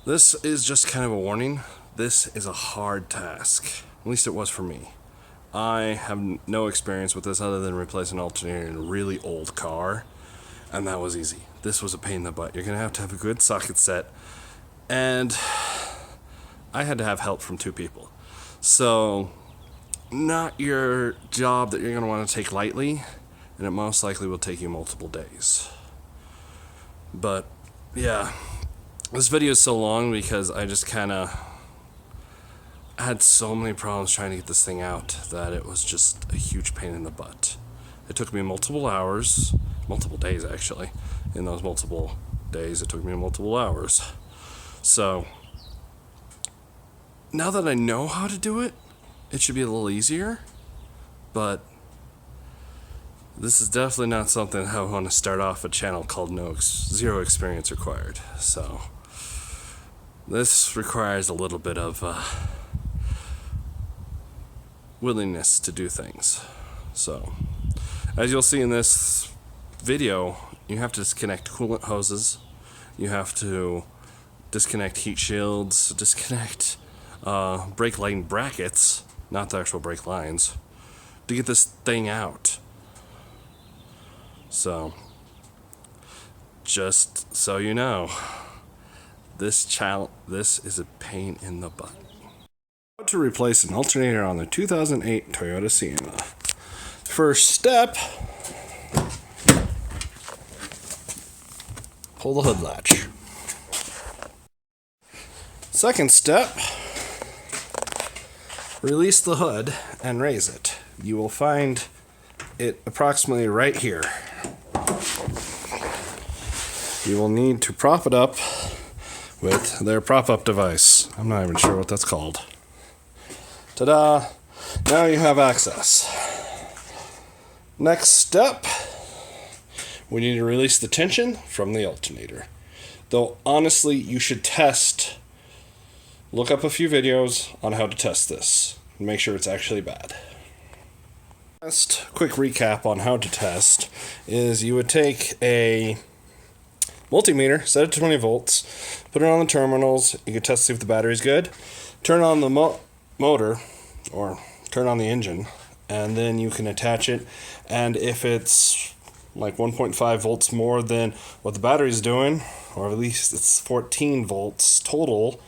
This is just kind of a warning. This is a hard task. At least it was for me. I have no experience with this other than replacing an alternator in a really old car, and that was easy. This was a pain in the butt. You're going to have a good socket set, and I had to have help from 2 people. So, not your job that you're going to want to take lightly, and it most likely will take you multiple days. But, yeah, this video is so long because I just kind of had so many problems trying to get this thing out that it was just a huge pain in the butt. It took me multiple hours, multiple days actually. In those multiple days, it took me multiple hours. So, now that I know how to do it, it should be a little easier, but this is definitely not something I want to start off a channel called Zero Experience Required. So, this requires a little bit of willingness to do things. So, as you'll see in this video, you have to disconnect coolant hoses, you have to disconnect heat shields, disconnect brake line brackets, not the actual brake lines, to get this thing out. So, just so you know, this is a pain in the butt. How to replace an alternator on the 2008 Toyota Sienna. First step, pull the hood latch. Second step, release the hood and raise it. You will find it approximately right here. You will need to prop it up with their prop-up device. I'm not even sure what that's called. Ta-da! Now you have access. Next step, we need to release the tension from the alternator. Though honestly, you should look up a few videos on how to test this and make sure it's actually bad. Last quick recap on how to test is you would take a multimeter, set it to 20 volts, put it on the terminals. You can test to see if the battery's good. Turn on the motor, or turn on the engine, and then you can attach it. And if it's like 1.5 volts more than what the battery's doing, or at least it's 14 volts total,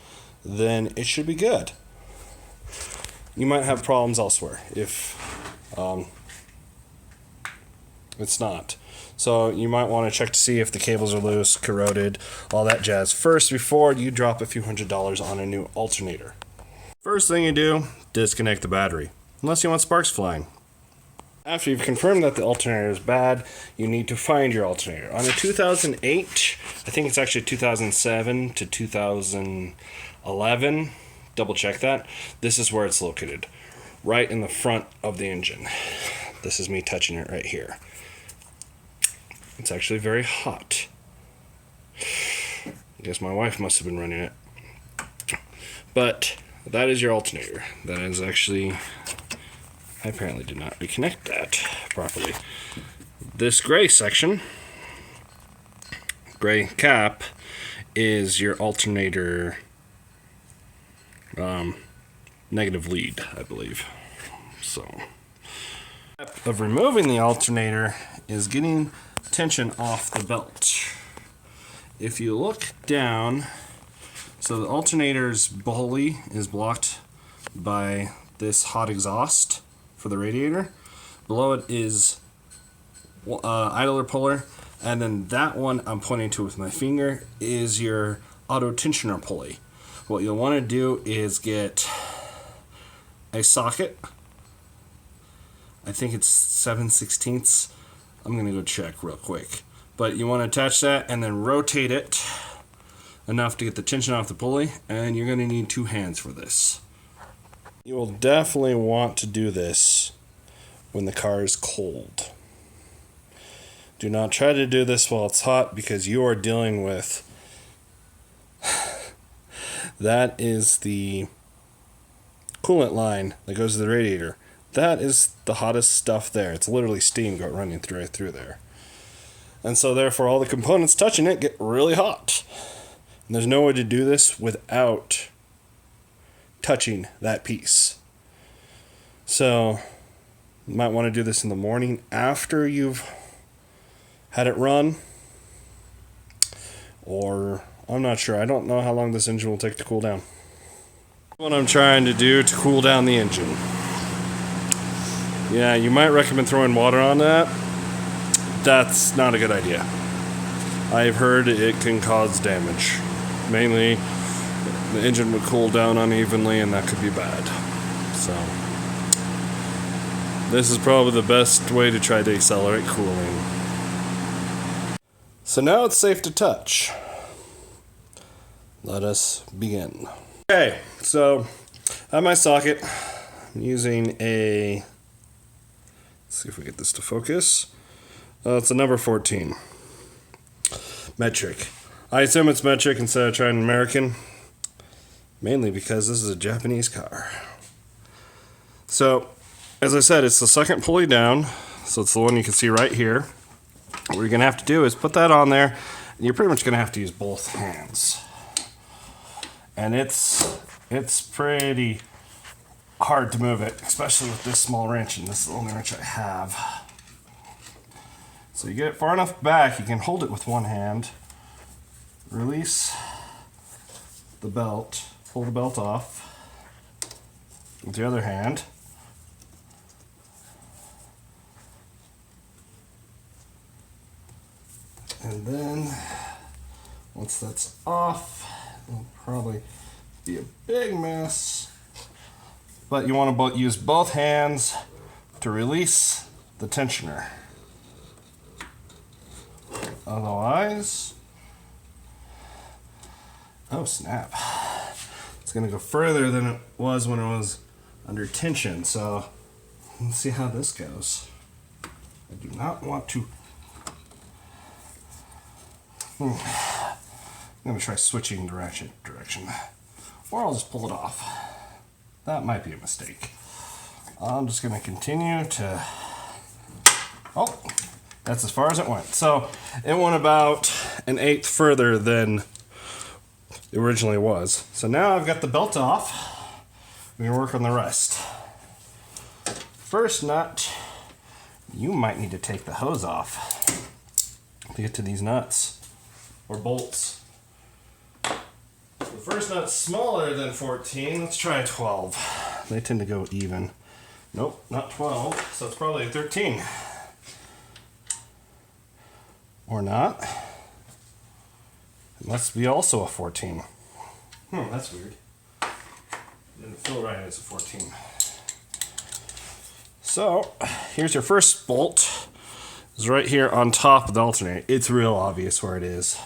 then it should be good. You might have problems elsewhere if it's not. So you might want to check to see if the cables are loose, corroded, all that jazz first before you drop a few $100s on a new alternator. First thing you do, disconnect the battery, unless you want sparks flying. After you've confirmed that the alternator is bad, you need to find your alternator. On a 2008, I think it's actually 2007 to 2011, double check that, this is where it's located. Right in the front of the engine. This is me touching it right here. It's actually very hot. I guess my wife must have been running it. But that is your alternator. That is actually, I apparently did not reconnect that properly. This gray section, gray cap, is your alternator negative lead, I believe. So, step of removing the alternator is getting tension off the belt. If you look down, so the alternator's pulley is blocked by this hot exhaust for the radiator. Below it is idler puller, and then that one I'm pointing to with my finger is your auto tensioner pulley. What you'll want to do is get a socket. I think it's 7/16. I'm going to go check real quick. But you want to attach that and then rotate it enough to get the tension off the pulley, and you're going to need 2 hands for this. You will definitely want to do this when the car is cold. Do not try to do this while it's hot, because you are dealing with that is the coolant line that goes to the radiator. That is the hottest stuff there. It's literally steam running right through there. And so therefore all the components touching it get really hot. And there's no way to do this without touching that piece. So you might want to do this in the morning after you've had it run, or I'm not sure. I don't know how long this engine will take to cool down. What I'm trying to do to cool down the engine. Yeah, you might recommend throwing water on that. That's not a good idea. I've heard it can cause damage. Mainly, the engine would cool down unevenly, and that could be bad. So, this is probably the best way to try to accelerate cooling. So now it's safe to touch. Let us begin. Okay, so I have my socket. I'm using a, let's see if we get this to focus. It's a number 14. Metric. I assume it's metric instead of trying American. Mainly because this is a Japanese car. So, as I said, it's the second pulley down. So it's the one you can see right here. What you're going to have to do is put that on there. And you're pretty much going to have to use both hands. And it's pretty hard to move it, especially with this small wrench, and this is the only wrench I have. So you get it far enough back, you can hold it with one hand, release the belt, pull the belt off with the other hand, and then once that's off, it'll probably be a big mess, but you want to use both hands to release the tensioner. Otherwise, oh snap, it's going to go further than it was when it was under tension. So let's see how this goes. I do not want to. I'm going to try switching direction, or I'll just pull it off. That might be a mistake. I'm just going to continue to, oh, that's as far as it went. So it went about 1/8 further than it originally was. So now I've got the belt off. We can work on the rest. First nut, you might need to take the hose off to get to these nuts or bolts. The first nut's smaller than 14. Let's try 12. They tend to go even. Nope, not 12. So it's probably a 13. Or not. It must be also a 14. That's weird. Didn't feel right as a 14. So, here's your first bolt. It's right here on top of the alternator. It's real obvious where it is.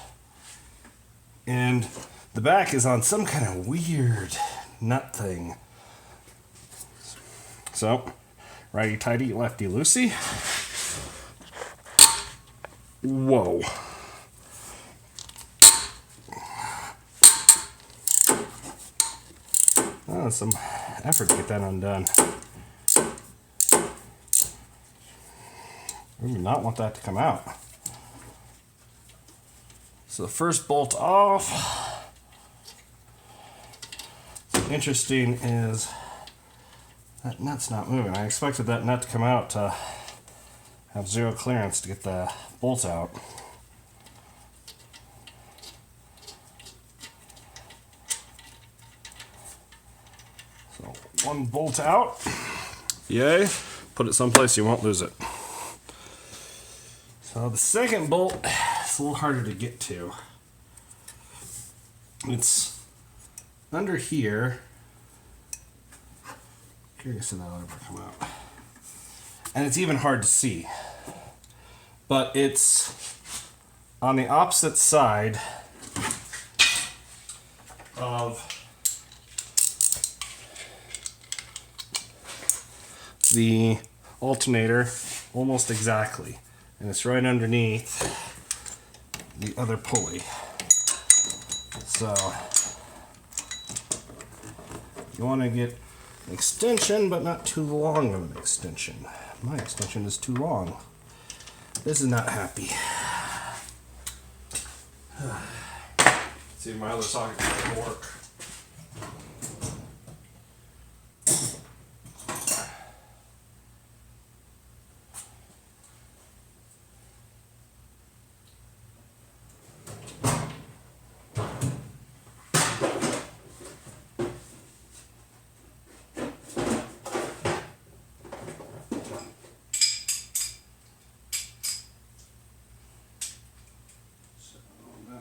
And the back is on some kind of weird nut thing. So, righty tighty, lefty loosey. Whoa. Oh, some effort to get that undone. We do not want that to come out. So the first bolt off. What's interesting is that nut's not moving. I expected that nut to come out to have zero clearance to get the bolt out. So one bolt out. Yay. Put it someplace you won't lose it. So the second bolt is a little harder to get to. It's under here. Curious if that'll ever come out. And it's even hard to see. But it's on the opposite side of the alternator, almost exactly. And it's right underneath the other pulley. So you want to get an extension, but not too long of an extension. My extension is too long. This is not happy. Let's See if my other socket can work.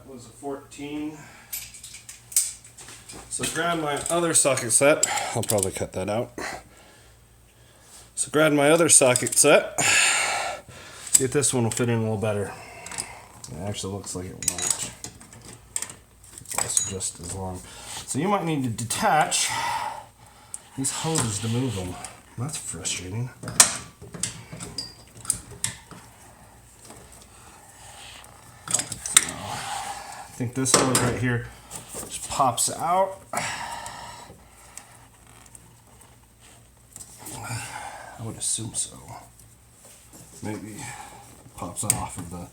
Was a 14. So grab my other socket set. I'll probably cut that out. So grab my other socket set. See if this one will fit in a little better. It actually looks like it won't. It's also just as long. So you might need to detach these hoses to move them. That's frustrating. I think this hose right here just pops out. I would assume so. Maybe it pops off of the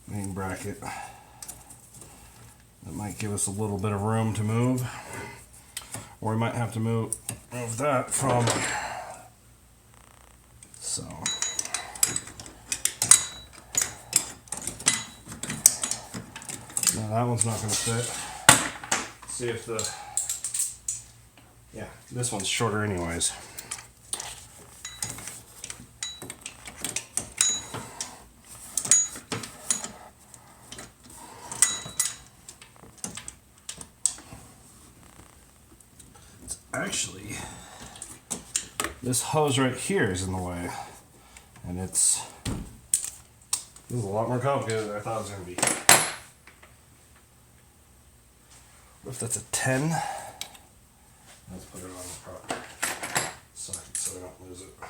main bracket. That might give us a little bit of room to move. Or we might have to move that from. So. No, that one's not going to fit. See if the... Yeah, this one's shorter anyways. It's actually... This hose right here is in the way. And it's... This is a lot more complicated than I thought it was going to be. What if that's a 10? Let's put it on the proper socket so we don't lose it.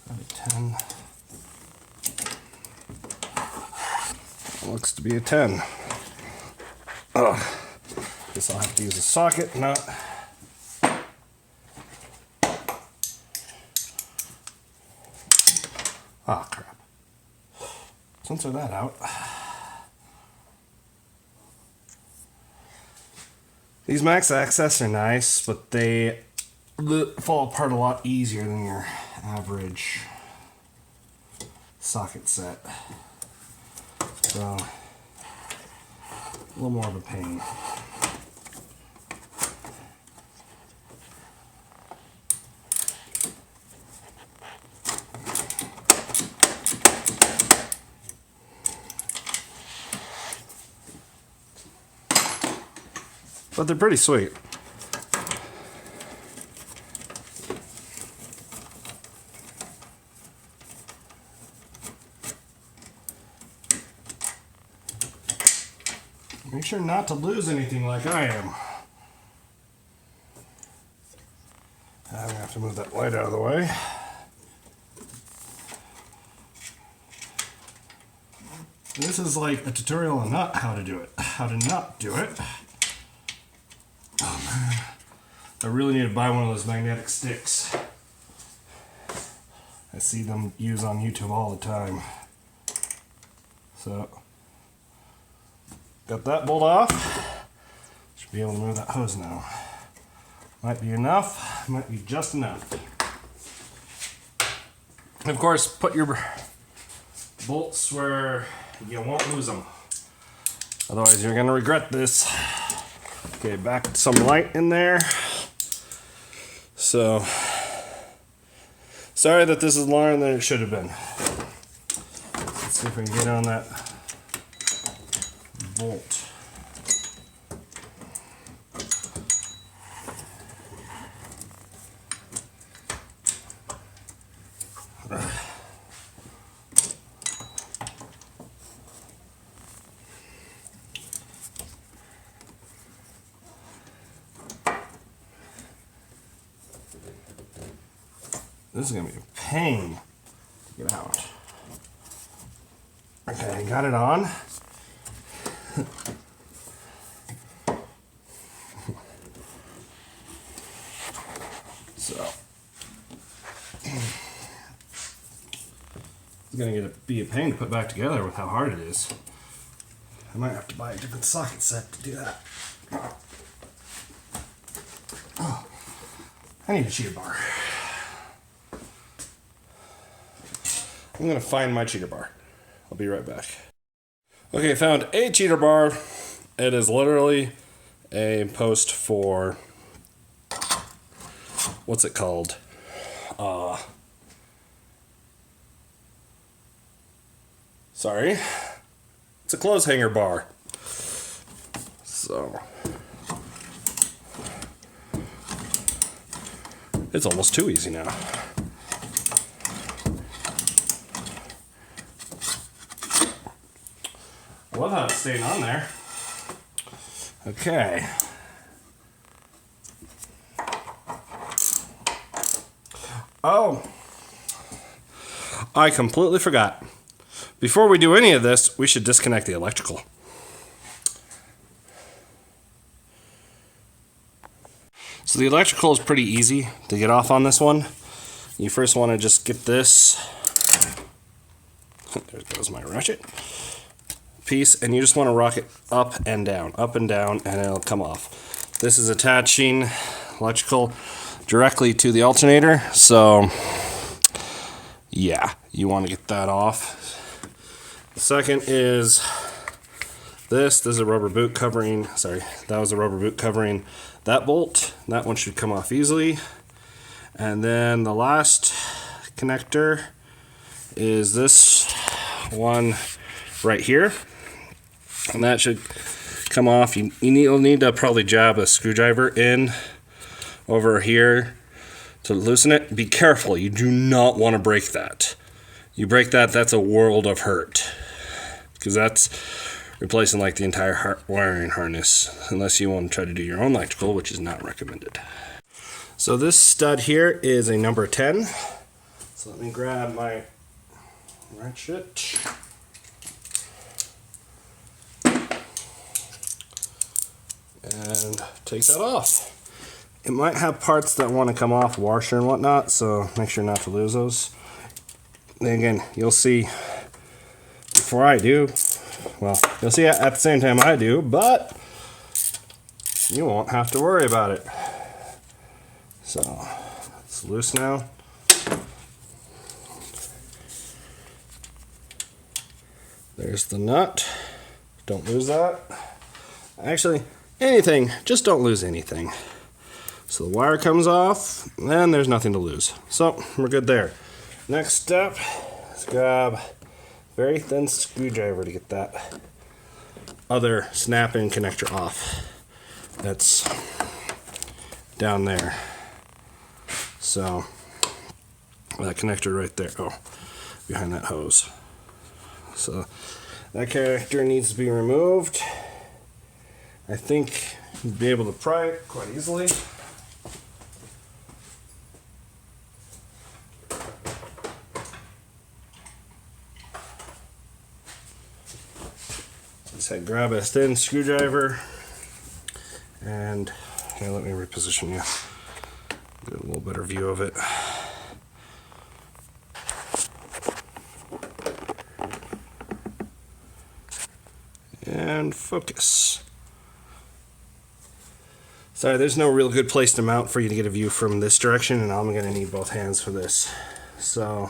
Got a 10. Looks to be a 10. Ugh. Guess I'll have to use a socket, not. Ah, crap. Censor that out. These Max Access are nice, but they fall apart a lot easier than your average socket set. So, a little more of a pain. But they're pretty sweet. Make sure not to lose anything like I am. I'm gonna have to move that light out of the way. This is like a tutorial on not how to do it, how to not do it. Oh man, I really need to buy one of those magnetic sticks. I see them used on YouTube all the time. So, got that bolt off. Should be able to move that hose now. Might be enough, might be just enough. And of course, put your bolts where you won't lose them. Otherwise, you're gonna regret this. Okay, back to some light in there. So, sorry that this is longer than it should have been. Let's see if we can get on that bolt. This is gonna be a pain to get out. Okay, got it on. So, gonna be a pain to put back together with how hard it is. I might have to buy a different socket set to do that. Oh, I need a cheater bar. I'm gonna find my cheater bar. I'll be right back. Okay, I found a cheater bar. It is literally a post for, what's it called? Sorry. It's a clothes hanger bar. So, it's almost too easy now. I love how it's staying on there. Okay. Oh, I completely forgot. Before we do any of this, we should disconnect the electrical. So the electrical is pretty easy to get off on this one. You first want to just get this, there goes my ratchet piece, and you just want to rock it up and down, and it'll come off. This is attaching electrical directly to the alternator, so yeah, you want to get that off. The second is this is a rubber boot covering, sorry, that was a rubber boot covering that bolt. That one should come off easily. And then the last connector is this one right here, and that should come off. You'll need to probably jab a screwdriver in over here to loosen it. Be careful, you do not want to break that. You break that, that's a world of hurt, because that's replacing like the entire wiring harness, unless you want to try to do your own electrical, which is not recommended. So this stud here is a number 10. So let me grab my ratchet. And take that off. It might have parts that want to come off, washer and whatnot, so make sure not to lose those. Then again, you'll see before I do, well, you'll see at the same time I do, but you won't have to worry about it. So it's loose now. There's the nut. Don't lose that. Actually, anything, just don't lose anything. So the wire comes off, and there's nothing to lose. So we're good there. Next step is grab a very thin screwdriver to get that other snap-in connector off. That's down there. So that connector right there, oh, behind that hose. So that connector needs to be removed. I think you'd be able to pry it quite easily. Just grab a thin screwdriver, and here, let me reposition you. Get a little better view of it. And focus. Sorry, there's no real good place to mount for you to get a view from this direction, and I'm going to need both hands for this. So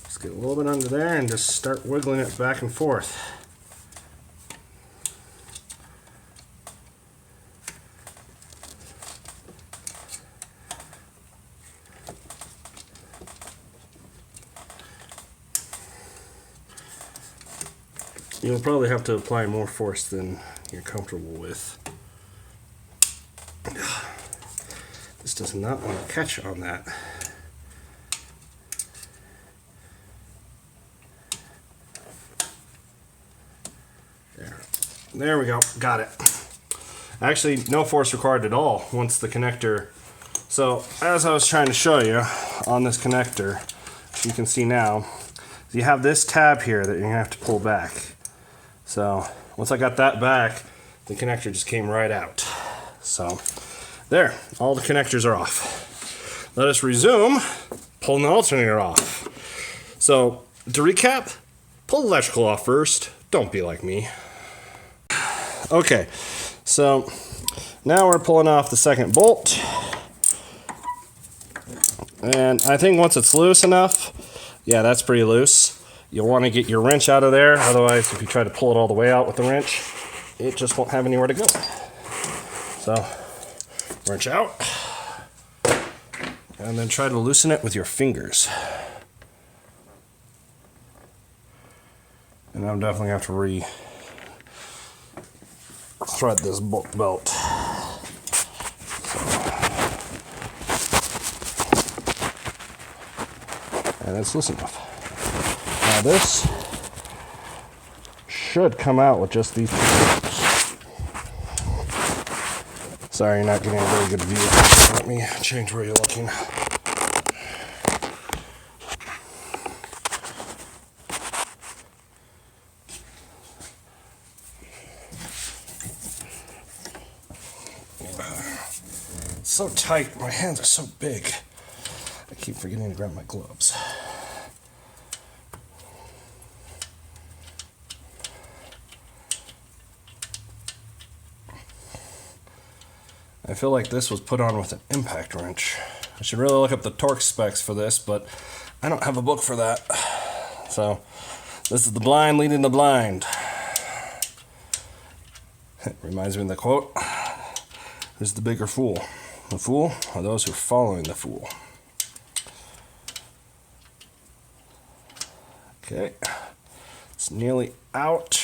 just get a little bit under there and just start wiggling it back and forth. You'll probably have to apply more force than you're comfortable with. This does not want to catch on that. There we go, got it. Actually, no force required at all once the connector. So, as I was trying to show you on this connector, you can see now, you have this tab here that you're gonna have to pull back. So once I got that back, the connector just came right out. So there, all the connectors are off. let us resume pulling the alternator off. So, to recap, pull the electrical off first. Don't be like me. Okay, so now we're pulling off the second bolt. And I think once it's loose enough, yeah, that's pretty loose. You'll want to get your wrench out of there. Otherwise, if you try to pull it all the way out with the wrench, it just won't have anywhere to go. So, wrench out. And then try to loosen it with your fingers. And I'm definitely going to have to re-thread this belt. So. And it's loose enough. Now this should come out with just these two bolts. Sorry, you're not getting a very good view. Let me change where you're looking. It's so tight, my hands are so big. I keep forgetting to grab my gloves. I feel like this was put on with an impact wrench. I should really look up the torque specs for this, but I don't have a book for that. So, this is the blind leading the blind. It reminds me of the quote, who's the bigger fool? The fool or those who are following the fool? Okay, it's nearly out,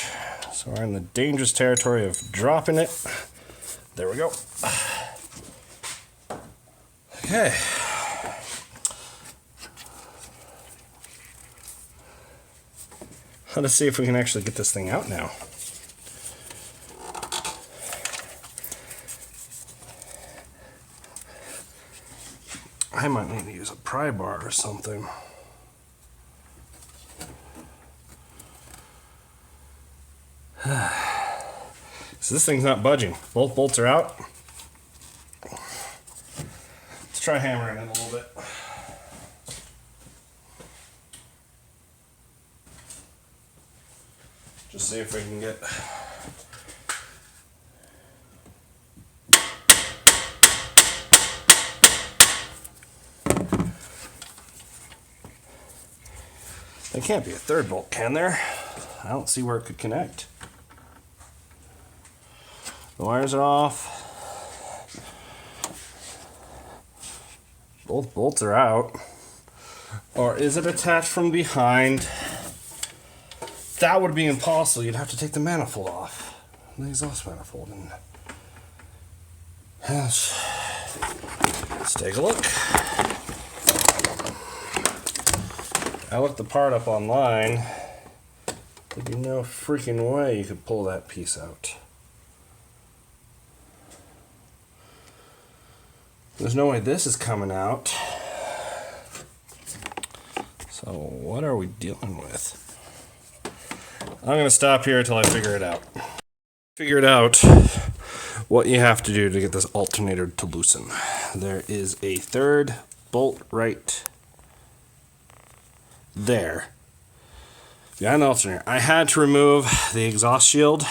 so we're in the dangerous territory of dropping it. There we go. Okay. Let's see if we can actually get this thing out now. I might need to use a pry bar or something. So this thing's not budging. Both bolts are out. Let's try hammering it a little bit. Just see if we can get... There can't be a third bolt, can there? I don't see where it could connect. The wires are off. Both bolts are out. Or is it attached from behind? That would be impossible. You'd have to take the manifold off. The exhaust manifold. And let's take a look. I looked the part up online. There'd be no freaking way you could pull that piece out. There's no way this is coming out. So what are we dealing with? I'm going to stop here until I figure it out. Figured out what you have to do to get this alternator to loosen. There is a third bolt right there behind the alternator. I had to remove the exhaust shield.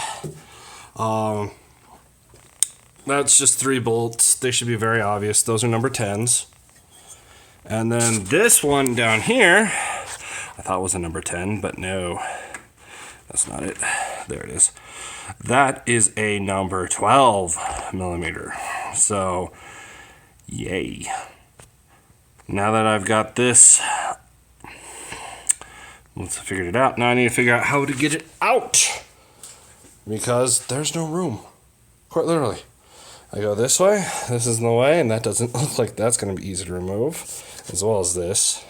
That's just 3 bolts. They should be very obvious. Those are number 10s. And then this one down here, I thought was a number 10, but no, that's not it. There it is. That is a number 12 millimeter. So, yay. Now that I've got this, once I figured it out, now I need to figure out how to get it out. Because there's no room. Quite literally. I go this way, this is in the way, and that doesn't look like that's going to be easy to remove, as well as this.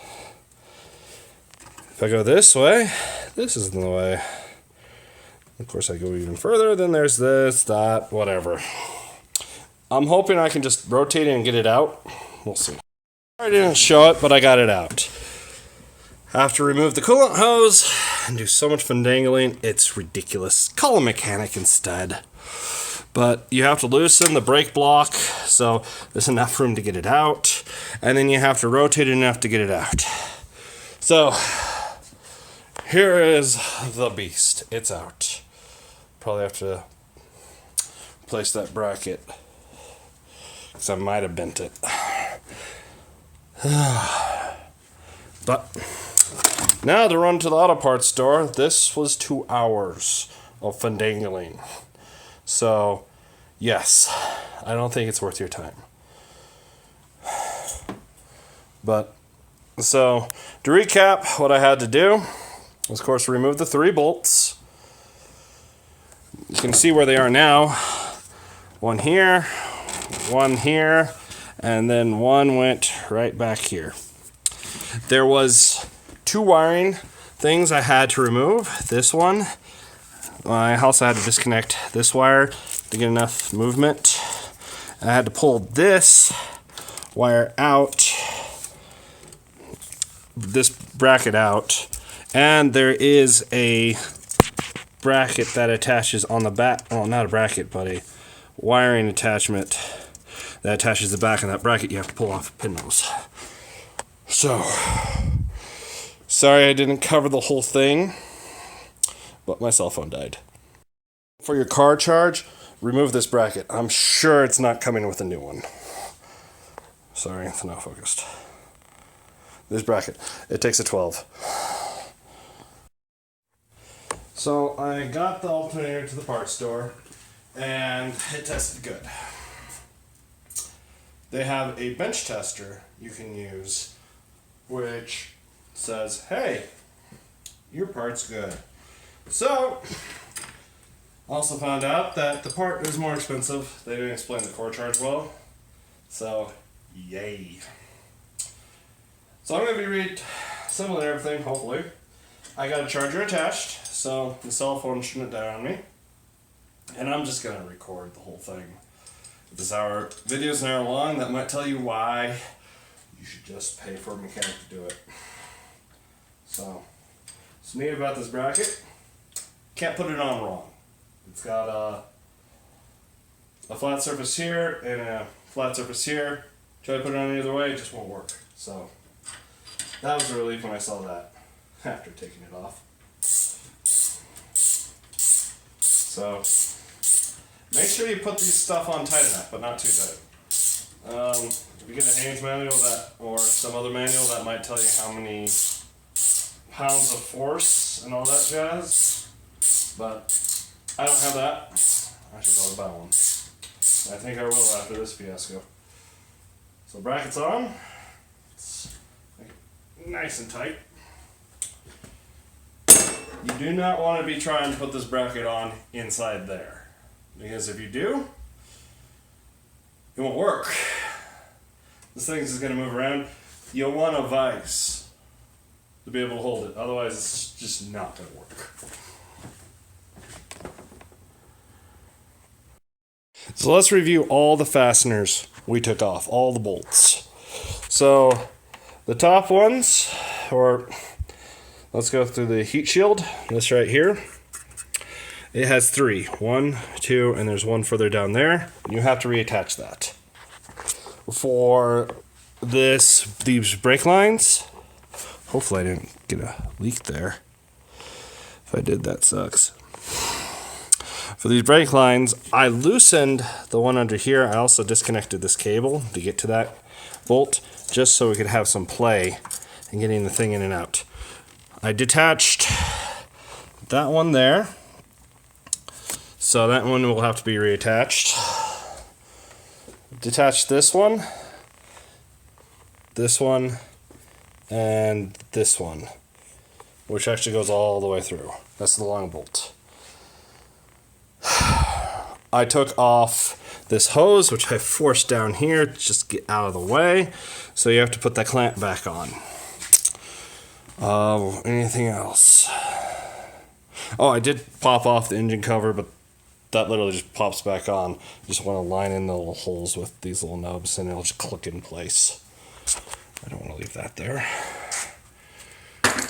If I go this way, this is in the way. Of course, I go even further, then there's this, that, whatever. I'm hoping I can just rotate it and get it out. We'll see. I didn't show it, but I got it out. I have to remove the coolant hose and do so much finagling, it's ridiculous. Call a mechanic instead. But you have to loosen the brake block so there's enough room to get it out, and then you have to rotate it enough to get it out. So here is the beast. It's out. Probably have to replace that bracket because I might have bent it. But now to run to the auto parts store. This was 2 hours of finagling. So, yes, I don't think it's worth your time. But, so, to recap, what I had to do was, of course, remove the 3 bolts. You can see where they are now. One here, and then one went right back here. There was 2 wiring things I had to remove. This one, I also had to disconnect this wire to get enough movement. I had to pull this wire out, this bracket out, and there is a bracket that attaches on the back, well, not a bracket, but a wiring attachment that attaches the back of that bracket. You have to pull off a pin nose. So, sorry I didn't cover the whole thing, but my cell phone died. For your car charge, remove this bracket. I'm sure it's not coming with a new one. Sorry, it's not focused. This bracket, it takes a 12. So I got the alternator to the parts store, and it tested good. They have a bench tester you can use, which says, hey, your part's good. So, also found out that the part is more expensive. They didn't explain the core charge well. So, yay. So I'm going to be reassembling everything, hopefully. I got a charger attached, so the cell phone shouldn't die on me. And I'm just going to record the whole thing. If this video's an hour long, that might tell you why you should just pay for a mechanic to do it. So, what's neat about this bracket, can't put it on wrong. It's got a flat surface here and a flat surface here. Try to put it on either way, it just won't work. So, that was a relief when I saw that after taking it off. So, make sure you put these stuff on tight enough, but not too tight. If you get a Haynes manual or some other manual, that might tell you how many pounds of force and all that jazz. But I don't have that. I should probably buy one. I think I will after this fiasco. So brackets on. It's nice and tight. You do not want to be trying to put this bracket on inside there, because if you do, it won't work. This thing is going to move around. You'll want a vise to be able to hold it, otherwise it's just not going to work. So let's review all the fasteners we took off, all the bolts. So the top ones, or let's go through the heat shield, this right here. It has 3. 1, 2, and there's one further down there. You have to reattach that. For these brake lines, hopefully I didn't get a leak there. If I did, that sucks. For these brake lines, I loosened the one under here. I also disconnected this cable to get to that bolt, just so we could have some play in getting the thing in and out. I detached that one there, so that one will have to be reattached. Detach this one, and this one, which actually goes all the way through. That's the long bolt. I took off this hose, which I forced down here to just get out of the way, so you have to put that clamp back on. Anything else? Oh, I did pop off the engine cover, but that literally just pops back on. You just want to line in the little holes with these little nubs, and it'll just click in place. I don't want to leave that there.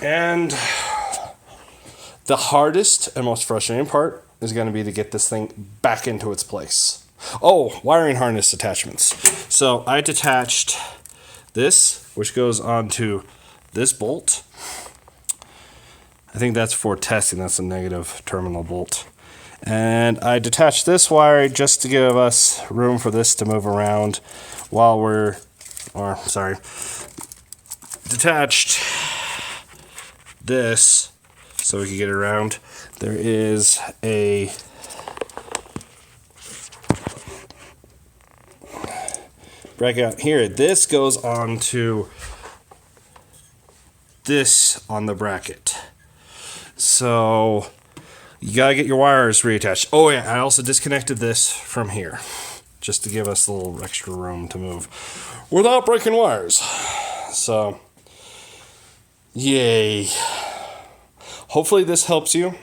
And the hardest and most frustrating part is going to be to get this thing back into its place. Oh, wiring harness attachments. So I detached this, which goes onto this bolt. I think that's for testing. That's a negative terminal bolt. And I detached this wire just to give us room for this to move around while detached this so we can get around. There is a bracket out here. This goes on to this on the bracket. So you gotta get your wires reattached. Oh yeah, I also disconnected this from here just to give us a little extra room to move without breaking wires. So, yay. Hopefully this helps you.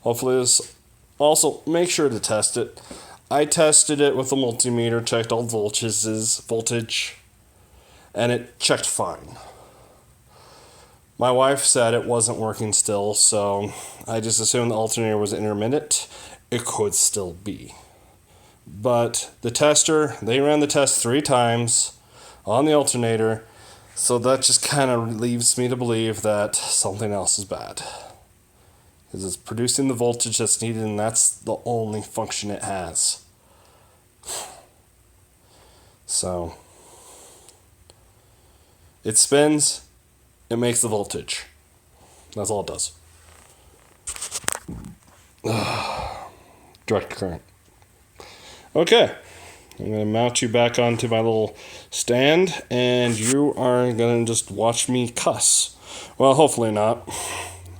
Hopefully this, also make sure to test it. I tested it with a multimeter, checked all voltage, and it checked fine. My wife said it wasn't working still, so I just assumed the alternator was intermittent. It could still be. But the tester, they ran the test 3 times on the alternator, so that just kind of leaves me to believe that something else is bad. Because it's producing the voltage that's needed, and that's the only function it has. So, it spins. It makes the voltage. That's all it does. Direct current. Okay. I'm going to mount you back onto my little stand, and you are going to just watch me cuss. Well, hopefully not.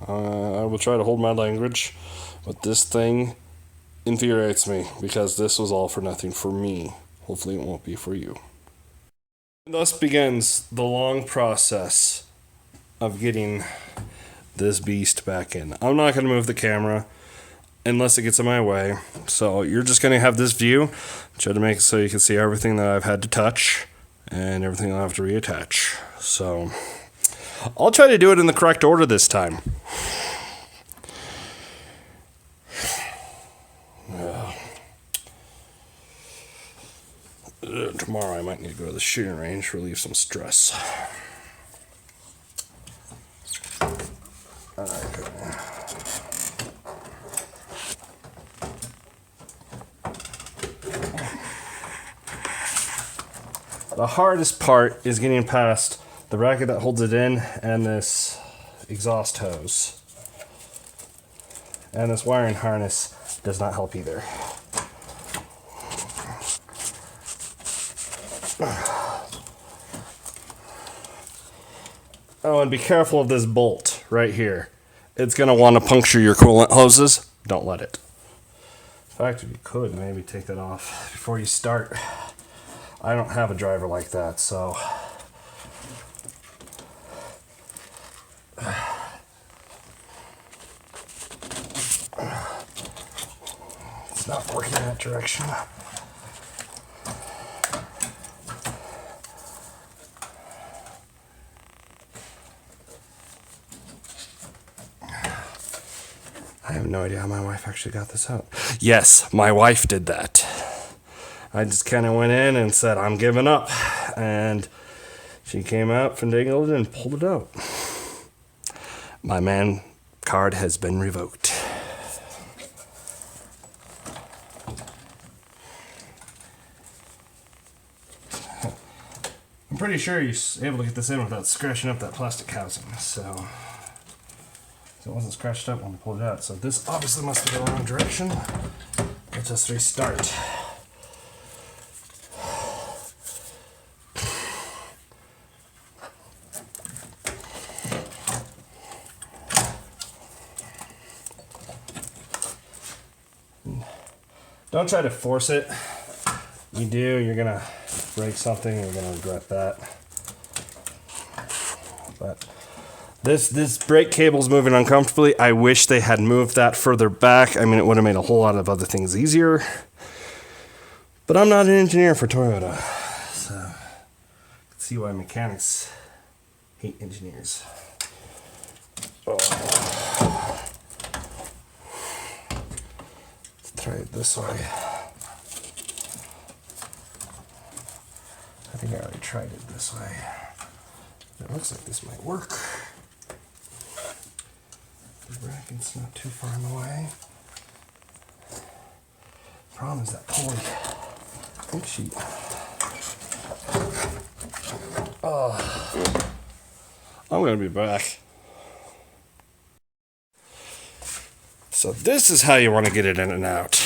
I will try to hold my language, but this thing infuriates me because this was all for nothing for me. Hopefully it won't be for you. Thus begins the long process of getting this beast back in. I'm not going to move the camera unless it gets in my way. So you're just going to have this view. Try to make it so you can see everything that I've had to touch and everything I'll have to reattach. So I'll try to do it in the correct order this time. Tomorrow I might need to go to the shooting range, relieve some stress. The hardest part is getting past the bracket that holds it in and this exhaust hose. And this wiring harness does not help either. Oh, and be careful of this bolt right here. It's going to want to puncture your coolant hoses. Don't let it. In fact, if you could, maybe take that off before you start. I don't have a driver like that, so... It's not working in that direction. I have no idea how my wife actually got this out. Yes, my wife did that. I just kind of went in and said, I'm giving up. And she came out, finagled it, and pulled it out. My man card has been revoked. I'm pretty sure you're able to get this in without scratching up that plastic housing. So it wasn't scratched up when we pulled it out. So this obviously must be the wrong direction. Let's just restart. Don't try to force it. You do, you're gonna break something, you're gonna regret that. But this brake cable's moving uncomfortably. I wish they had moved that further back. I mean, it would have made a whole lot of other things easier. But I'm not an engineer for Toyota, so you can see why mechanics hate engineers. Oh. try it this way. I think I already tried it this way. It looks like this might work. The bracket's not too far in the way. Problem is that pulley. I think she. Oh, I'm gonna be back. So this is how you want to get it in and out.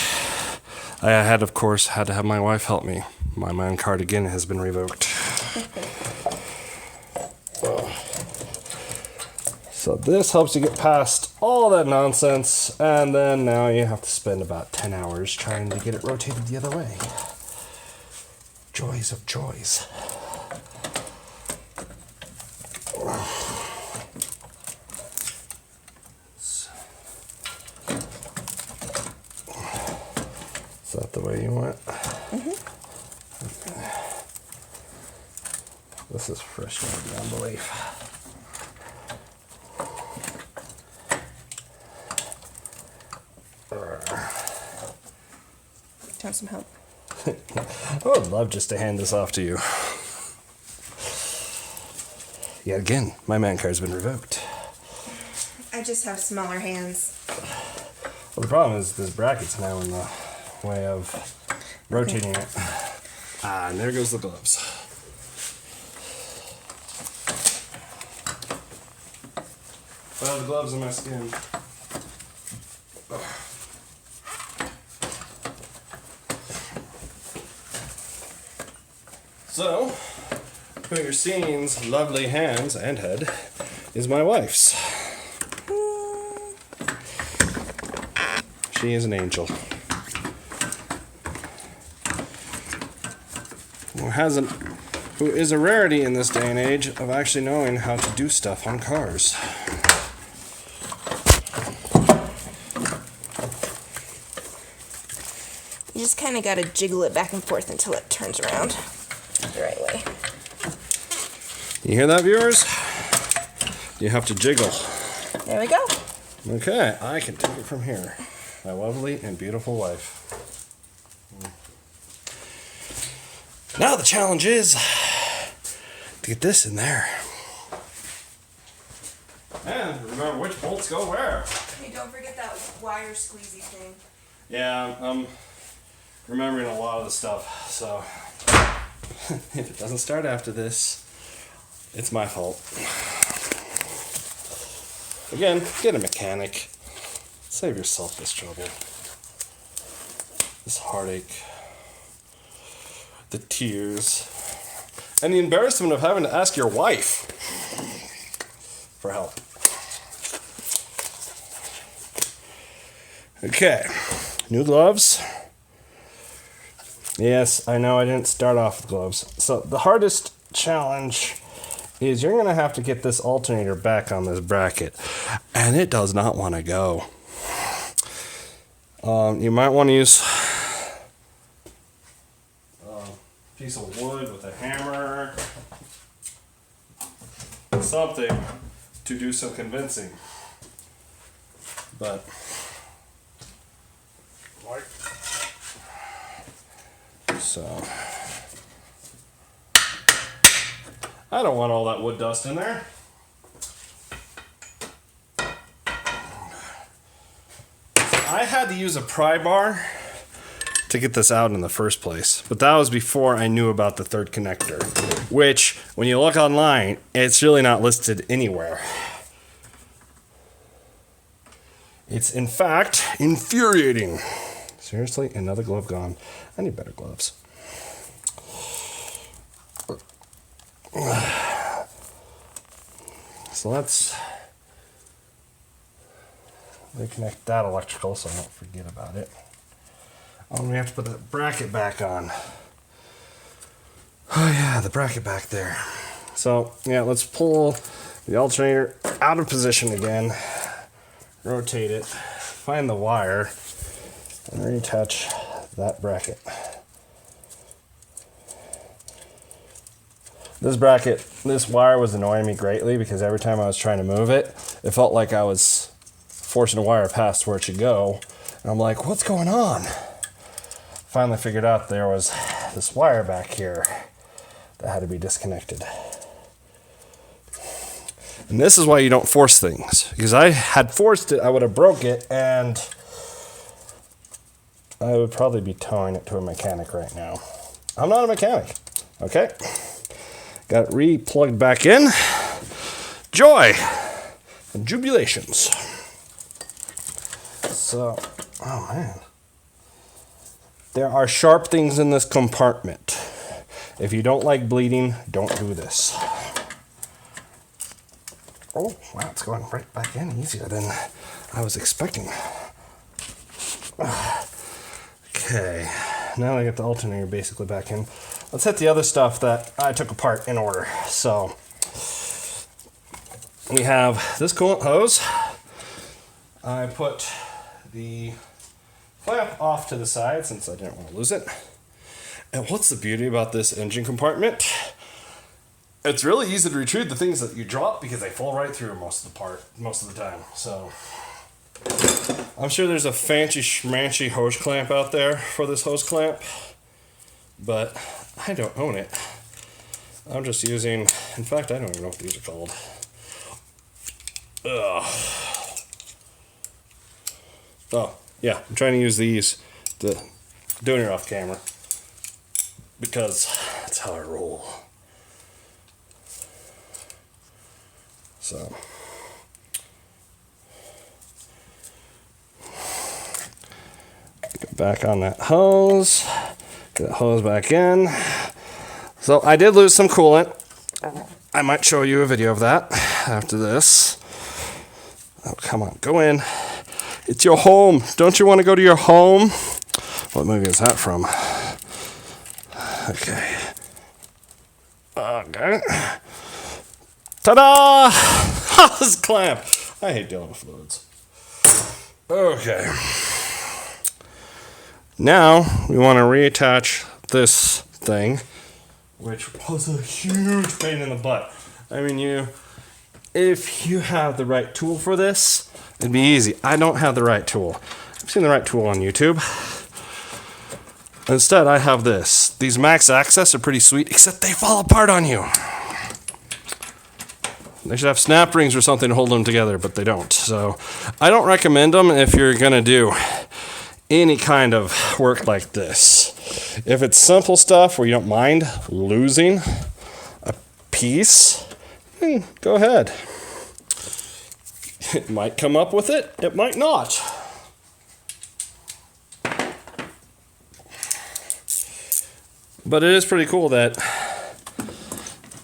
I had, of course, had to have my wife help me. My man card again has been revoked. So this helps you get past all that nonsense, and then now you have to spend about 10 hours trying to get it rotated the other way. Joys of joys. Is that the way you want? Okay. This is frustrating beyond belief. Do you want some help? I would love just to hand this off to you. Yet again, my man card's been revoked. I just have smaller hands. Well, the problem is this bracket's now in the way of rotating it. Ah, and there goes the gloves. Well, the gloves in my skin. So, who you're seeing's lovely hands and head is my wife's. She is an angel. Who is a rarity in this day and age of actually knowing how to do stuff on cars. You just kind of got to jiggle it back and forth until it turns around the right way. You hear that, viewers? You have to jiggle. There we go. Okay, I can take it from here. My lovely and beautiful wife. Now the challenge is to get this in there. And remember which bolts go where. Hey, don't forget that wire squeezy thing. Yeah, I'm remembering a lot of the stuff, so if it doesn't start after this, it's my fault. Again, get a mechanic. Save yourself this trouble. This heartache. The tears. And the embarrassment of having to ask your wife for help. Okay. New gloves. Yes, I know I didn't start off with gloves. So the hardest challenge is you're going to have to get this alternator back on this bracket. And it does not want to go. You might want to use a piece of wood with a hammer. Something to do some convincing. But so I don't want all that wood dust in there. I had to use a pry bar to get this out in the first place, but that was before I knew about the third connector, which when you look online, it's really not listed anywhere. It's in fact infuriating. Seriously, another glove gone. I need better gloves. So let's reconnect that electrical so I don't forget about it. Oh, we have to put the bracket back on. Oh yeah, the bracket back there. So yeah, let's pull the alternator out of position again. Rotate it. Find the wire. And reattach that bracket. This wire was annoying me greatly because every time I was trying to move it, it felt like I was forcing a wire past where it should go. And I'm like, what's going on? Finally figured out there was this wire back here that had to be disconnected. And this is why you don't force things. Because I had forced it, I would have broke it, and I would probably be towing it to a mechanic right now. I'm not a mechanic. Okay. Got it re-plugged back in. Joy and jubilations. So, oh man. There are sharp things in this compartment. If you don't like bleeding, don't do this. Oh, wow, it's going right back in easier than I was expecting. Okay, now I get the alternator basically back in. Let's hit the other stuff that I took apart in order. So, we have this coolant hose. I put the clamp off to the side since I didn't want to lose it. And what's the beauty about this engine compartment? It's really easy to retrieve the things that you drop because they fall right through most of the time. So I'm sure there's a fancy schmancy hose clamp out there for this hose clamp, but I don't own it. I'm just using, in fact, I don't even know what these are called. Oh, yeah, I'm trying to use these to doing it off camera because that's how I roll. So get back on that hose, get that hose back in. So I did lose some coolant. I might show you a video of that after this. Oh, come on, go in. It's your home. Don't you want to go to your home? What movie is that from? Okay. Okay. Ta-da! How's clamp? I hate dealing with fluids. Okay. Now we want to reattach this thing, which was a huge pain in the butt. I mean, if you have the right tool for this, it'd be easy. I don't have the right tool. I've seen the right tool on YouTube. Instead, I have this. These Max Access are pretty sweet, except they fall apart on you. They should have snap rings or something to hold them together, but they don't. So I don't recommend them if you're going to do any kind of work like this. If it's simple stuff where you don't mind losing a piece, then go ahead. It might come up with it, it might not. But it is pretty cool that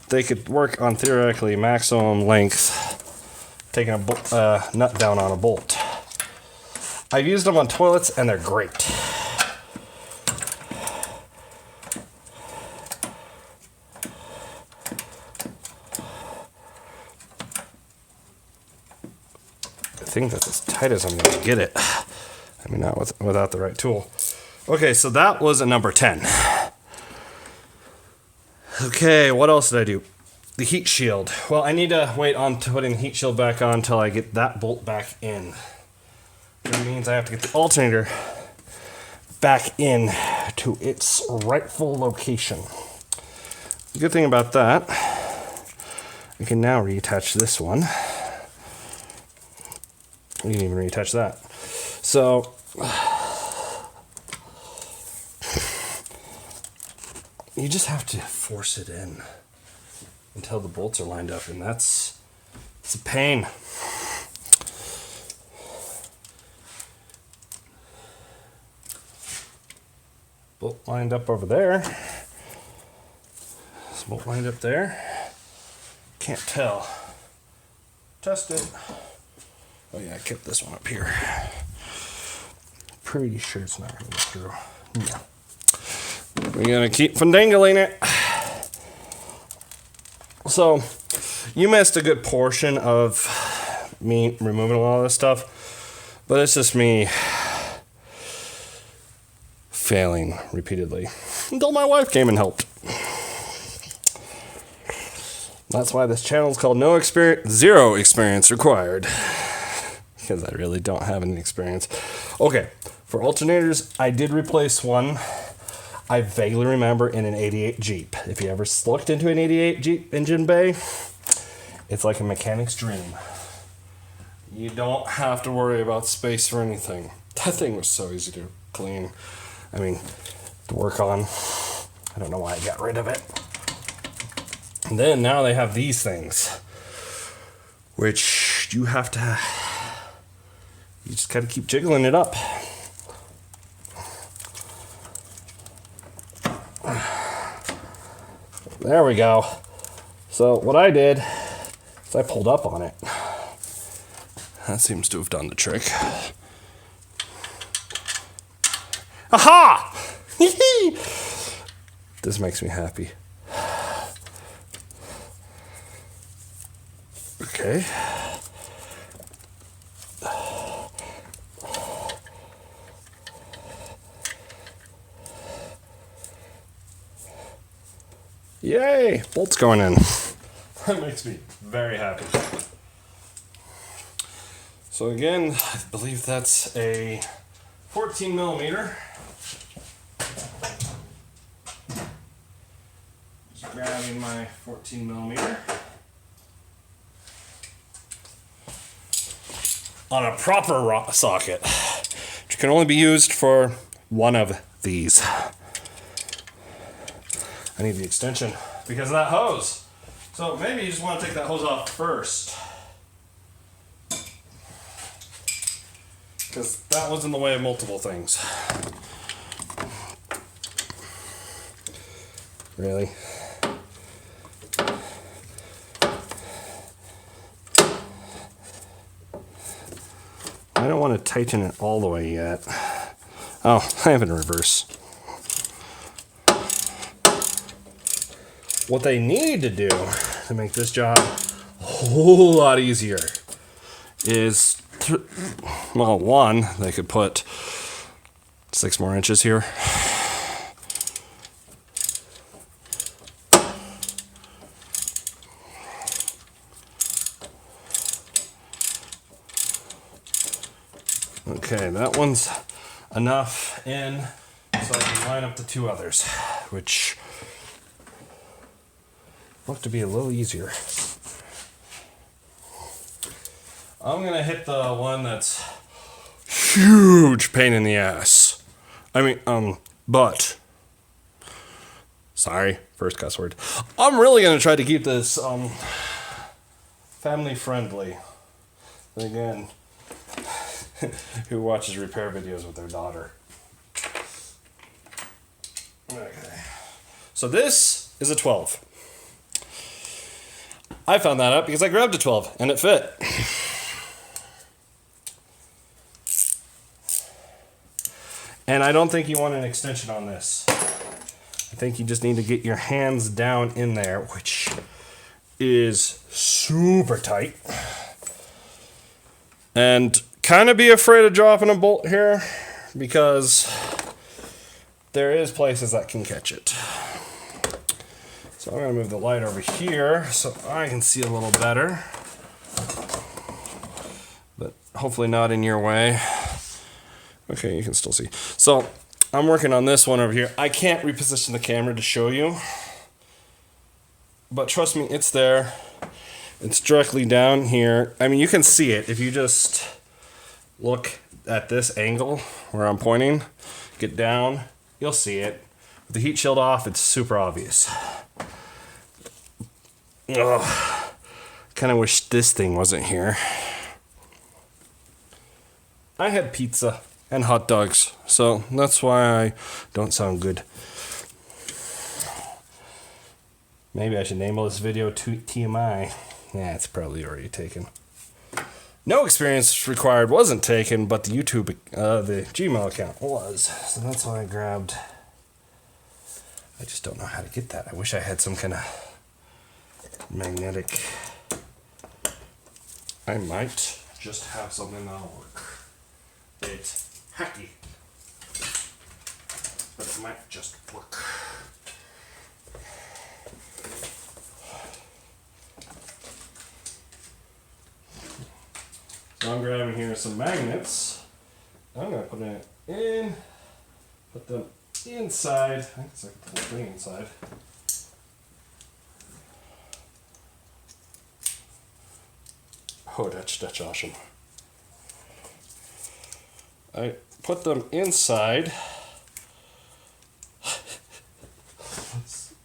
they could work on theoretically maximum length, taking a nut down on a bolt. I've used them on toilets and they're great. I think that's as tight as I'm going to get it. I mean, not without the right tool. Okay, so that was a number 10. Okay, what else did I do? The heat shield. Well, I need to wait on putting the heat shield back on until I get that bolt back in. Which means I have to get the alternator back in to its rightful location. The good thing about that, I can now reattach this one. We can even reattach that. So, you just have to force it in until the bolts are lined up, and it's a pain. Bolt lined up over there. This bolt lined up there. Can't tell. Test it. Oh yeah, I kept this one up here. Pretty sure it's not going to go through. No. We're going to keep finagling it. So, you missed a good portion of me removing a lot of this stuff, but it's just me failing repeatedly until my wife came and helped. That's why this channel is called Zero Experience Required. because I really don't have any experience. Okay, for alternators, I did replace one. I vaguely remember in an 88 Jeep. If you ever looked into an 88 Jeep engine bay, it's like a mechanic's dream. You don't have to worry about space or anything. That thing was so easy to clean. I mean, to work on. I don't know why I got rid of it. And then now they have these things, which you have to, you just gotta keep jiggling it up. There we go. So what I did is I pulled up on it. That seems to have done the trick. Aha! This makes me happy. Okay. Yay! Bolt's going in. That makes me very happy. So again, I believe that's a 14 millimeter. Just grabbing my 14 millimeter. On a proper socket, which can only be used for one of these. I need the extension because of that hose. So maybe you just want to take that hose off first, because that was in the way of multiple things. Really? I don't want to tighten it all the way yet. Oh, I have it in reverse. What they need to do to make this job a whole lot easier is, well, one, they could put 6 more inches here. Okay, that one's enough in so I can line up the 2 others, which look to be a little easier. I'm gonna hit the one that's huge pain in the ass. I mean, but sorry, first cuss word. I'm really gonna try to keep this family friendly. Again, who watches repair videos with their daughter? Okay. So this is a 12. I found that out because I grabbed a 12 and it fit. And I don't think you want an extension on this. I think you just need to get your hands down in there, which is super tight. And kind of be afraid of dropping a bolt here because there is places that can catch it. So I'm going to move the light over here so I can see a little better. But hopefully not in your way. Okay, you can still see. So I'm working on this one over here. I can't reposition the camera to show you. But trust me, it's there. It's directly down here. I mean, you can see it if you just look at this angle where I'm pointing. Get down, you'll see it. With the heat shield off, it's super obvious. Ugh. Kind of wish this thing wasn't here. I had pizza and hot dogs, so that's why I don't sound good. Maybe I should name this video TMI. Yeah, it's probably already taken. No experience required wasn't taken, but the YouTube, the Gmail account was. So that's why I grabbed. I just don't know how to get that. I wish I had some kind of magnetic. I might just have something that'll work. It's hacky, but it might just work. So I'm grabbing here some magnets. I'm going to put it in, put them inside. I think it's like a whole thing inside. Oh, that's awesome. I put them inside.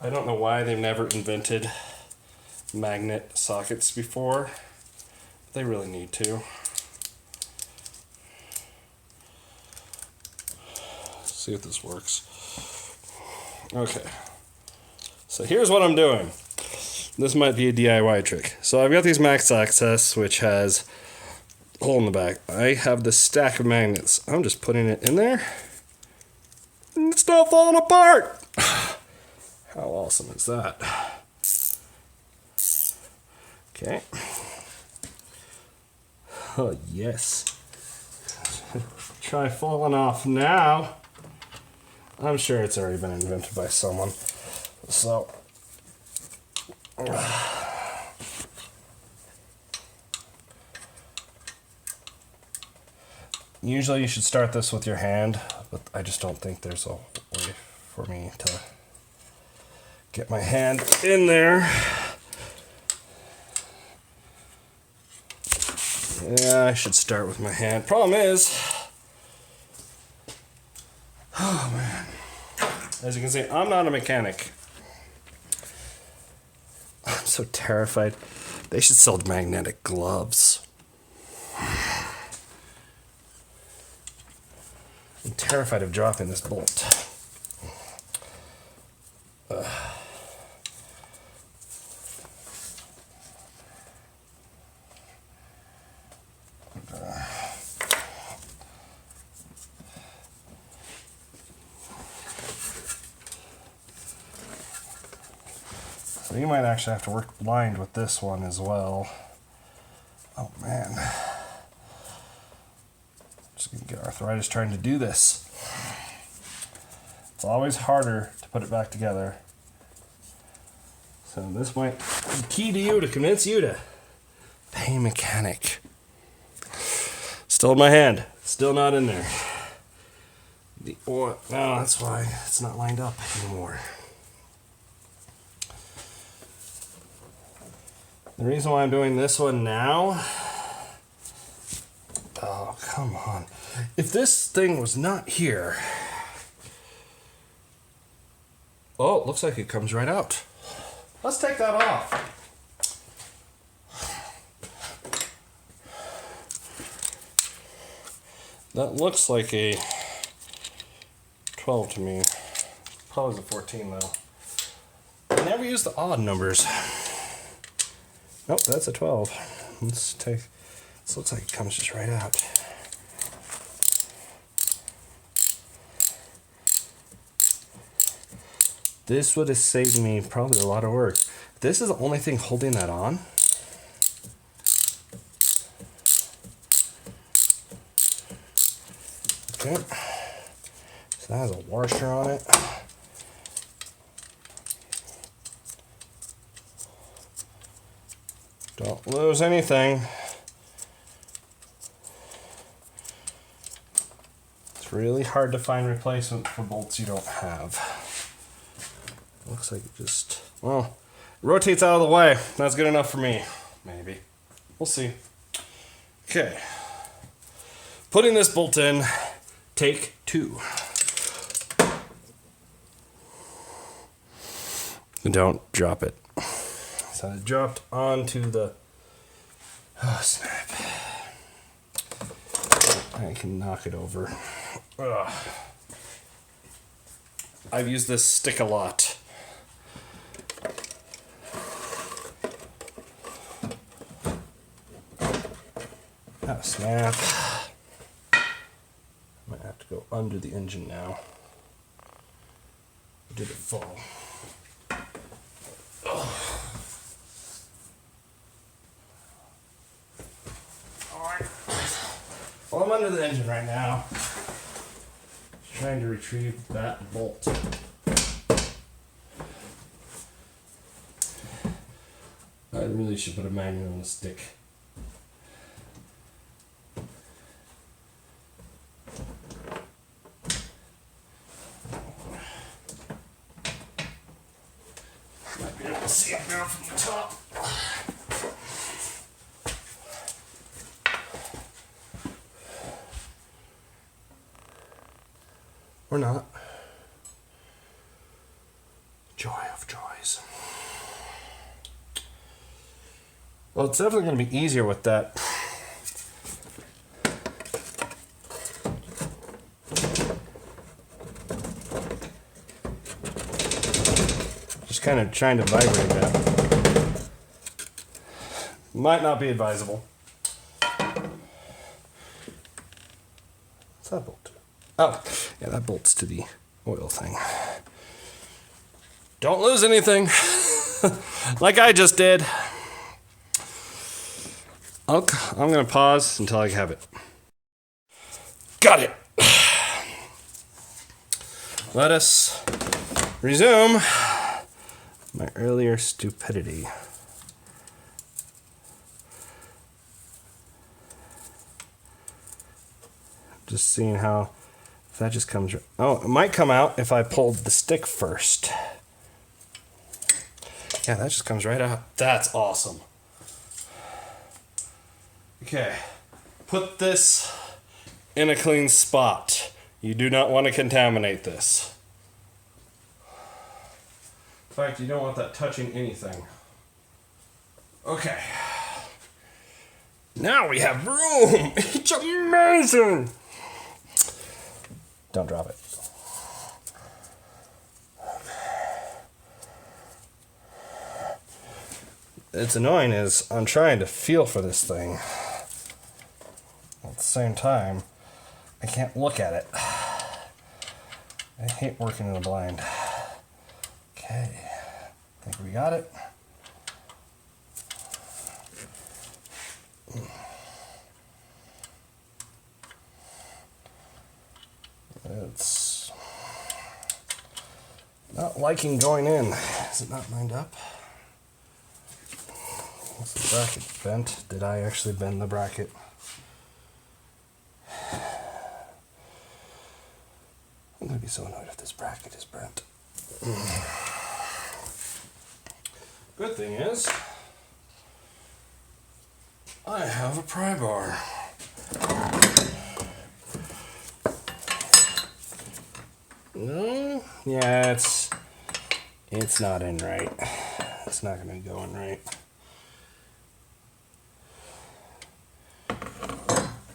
I don't know why they've never invented magnet sockets before. They really need to. Let's see if this works. Okay. So here's what I'm doing. This might be a DIY trick. So I've got these Max Access, which has a hole in the back. I have this stack of magnets. I'm just putting it in there. And it's not falling apart. How awesome is that? Okay. Oh, yes. Try falling off now. I'm sure it's already been invented by someone. So. Usually you should start this with your hand, but I just don't think there's a way for me to get my hand in there. Yeah, I should start with my hand. Problem is, oh man, as you can see, I'm not a mechanic. I'm so terrified. They should sell magnetic gloves. I'm terrified of dropping this bolt. So you might actually have to work blind with this one as well. Oh man. Just gonna get arthritis trying to do this. It's always harder to put it back together. So this might be key to you to convince you to pay a mechanic. Still in my hand. Still not in there. The oil. No, that's why it's not lined up anymore. The reason why I'm doing this one now. Oh, come on. If this thing was not here. Oh, it looks like it comes right out. Let's take that off. That looks like a 12 to me. Probably a 14 though. I never use the odd numbers. Nope, that's a 12. Let's take. This looks like it comes just right out. This would have saved me probably a lot of work. This is the only thing holding that on. Okay. So that has a washer on it. Don't lose anything. It's really hard to find replacement for bolts you don't have. Looks like it just, well, it rotates out of the way. That's good enough for me. Maybe. We'll see. Okay. Putting this bolt in, take 2. Don't drop it. So it dropped onto the, oh snap. I can knock it over. Ugh. I've used this stick a lot. Oh snap. I might have to go under the engine now. Or did it fall? Well, I'm under the engine right now. Just trying to retrieve that bolt. I really should put a magnet on the stick. see it now from the top. Or not. Joy of joys. Well, it's definitely going to be easier with that. Just kind of trying to vibrate that. Might not be advisable. What's that bolt to? Oh, yeah, that bolts to the oil thing. Don't lose anything. Like I just did. Okay, I'm going to pause until I have it. Got it. Let us resume my earlier stupidity. Just seeing how, if that just comes, oh, it might come out if I pulled the stick first. Yeah, that just comes right out. That's awesome. Okay, put this in a clean spot. You do not want to contaminate this. In fact, you don't want that touching anything. Okay. Now we have room. It's amazing. Don't drop it. It's annoying is I'm trying to feel for this thing. At the same time, I can't look at it. I hate working in the blind. Okay, I think we got it. It's not liking going in. Is it not lined up? Is the bracket bent? Did I actually bend the bracket? I'm going to be so annoyed if this bracket is bent. Good thing is, I have a pry bar. No? Yeah, it's not in right. It's not going to go in right.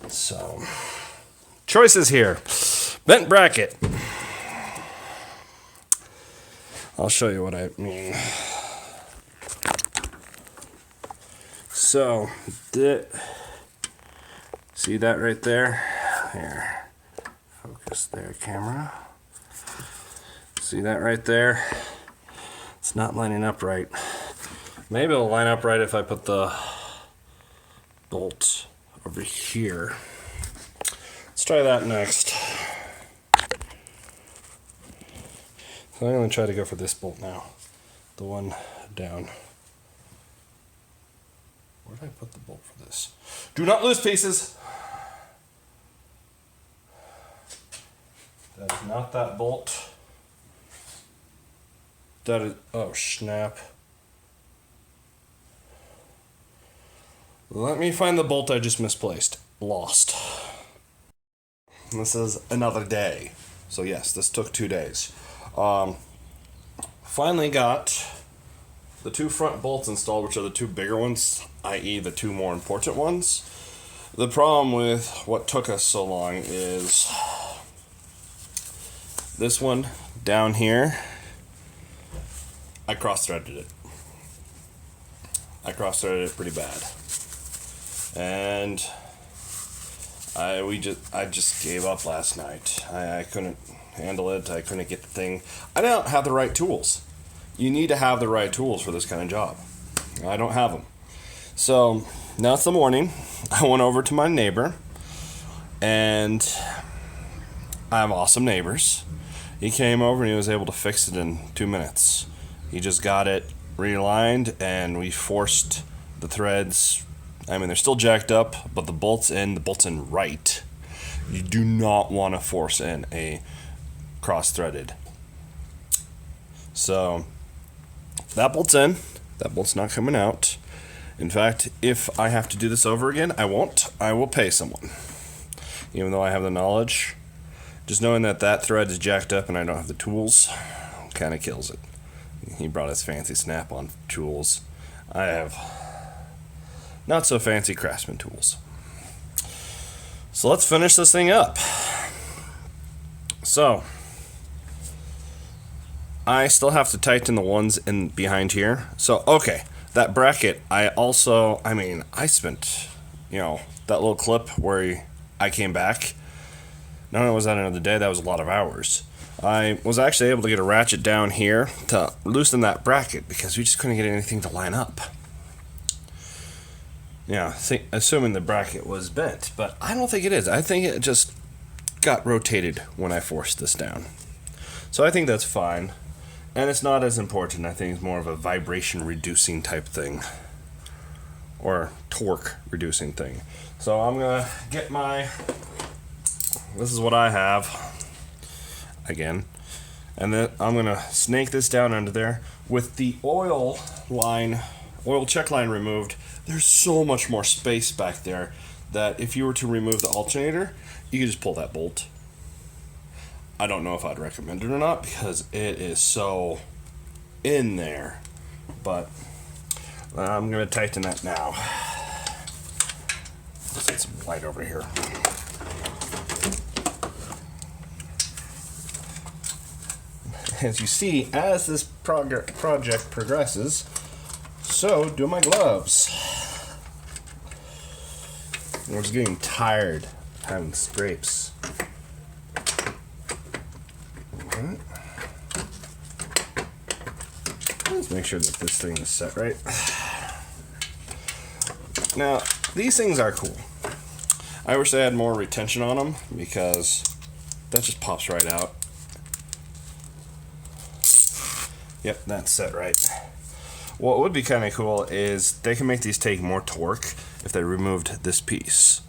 So, choices here. Bent bracket. I'll show you what I mean. So, see that right there? Here. Focus there, camera. See that right there? It's not lining up right. Maybe it'll line up right if I put the bolt over here. Let's try that next. So I'm going to try to go for this bolt now. The one down. Where did I put the bolt for this? Do not lose pieces! That is not that bolt. That is, oh snap. Let me find the bolt I just misplaced. Lost. This is another day. So yes, this took 2 days. Finally got the 2 front bolts installed, which are the 2 bigger ones, i.e. the 2 more important ones. The problem with what took us so long is this one down here, I cross-threaded it. I cross-threaded it pretty bad. And I just gave up last night. I couldn't handle it. I couldn't get the thing. I don't have the right tools. You need to have the right tools for this kind of job. I don't have them. So now it's the morning. I went over to my neighbor, and I have awesome neighbors. He came over and he was able to fix it in 2 minutes. He just got it realigned, and we forced the threads. I mean, they're still jacked up, but the bolt's in right. You do not want to force in a cross-threaded. So that bolt's in. That bolt's not coming out. In fact, if I have to do this over again, I won't. I will pay someone. Even though I have the knowledge, just knowing that that thread is jacked up and I don't have the tools kind of kills it. He brought his fancy snap-on tools. I have not so fancy Craftsman tools. So let's finish this thing up. So I still have to tighten the ones in behind here. So okay, that bracket, I spent, that little clip where I came back. Not only was that another day, that was a lot of hours. I was actually able to get a ratchet down here to loosen that bracket because we just couldn't get anything to line up. Assuming the bracket was bent, but I don't think it is. I think it just got rotated when I forced this down. So I think that's fine. And it's not as important. I think it's more of a vibration reducing type thing. Or torque reducing thing. So I'm going to get this is what I have. Again. And then I'm going to snake this down under there. With the oil check line removed, there's so much more space back there that if you were to remove the alternator, you could just pull that bolt. I don't know if I'd recommend it or not because it is so in there. But I'm going to tighten that now. Let's get some light over here. As you see, as this project progresses, so do my gloves. We're just getting tired of having scrapes. Okay. Let's make sure that this thing is set right. Now, these things are cool. I wish they had more retention on them because that just pops right out. Yep, that's set right. What would be kind of cool is they can make these take more torque if they removed this piece.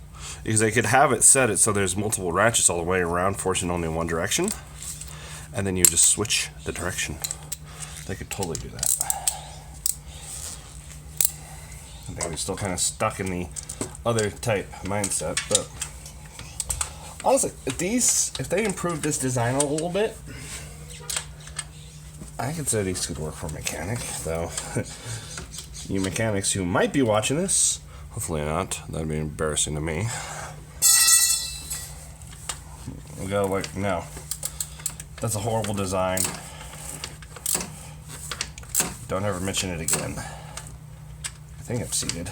Because they could have it set it so there's multiple ratchets all the way around forcing only in one direction. And then you just switch the direction. They could totally do that. I think we're still kind of stuck in the other type mindset, but honestly, if they improve this design a little bit, I could say these could work for a mechanic, though. You mechanics who might be watching this, hopefully not, that'd be embarrassing to me. We'll go like, no. That's a horrible design. Don't ever mention it again. I think I'm seated.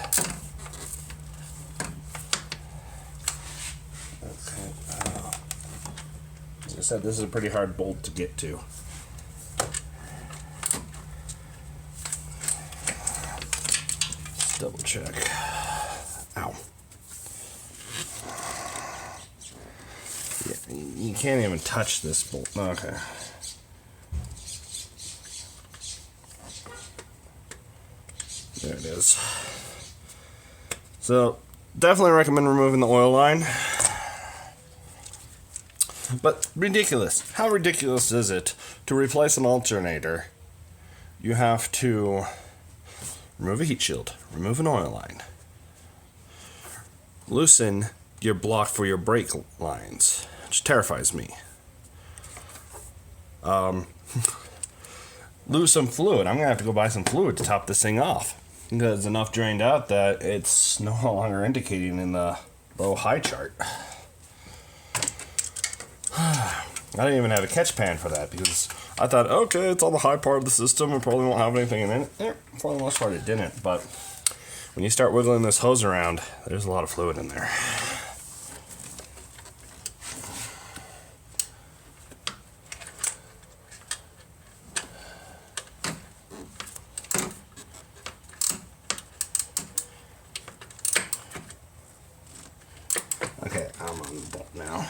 Okay. As I said, this is a pretty hard bolt to get to. Let's double check. Ow. Yeah, you can't even touch this bolt. Okay. There it is. So, definitely recommend removing the oil line. But ridiculous. How ridiculous is it to replace an alternator? You have to remove a heat shield, remove an oil line, loosen your block for your brake lines, which terrifies me. Lose some fluid. I'm gonna have to go buy some fluid to top this thing off because enough drained out that it's no longer indicating in the low-high chart. I didn't even have a catch pan for that because I thought, okay, it's on the high part of the system. It probably won't have anything in it. For the most part, it didn't. But when you start wiggling this hose around, there's a lot of fluid in there. Okay, I'm on the bolt now.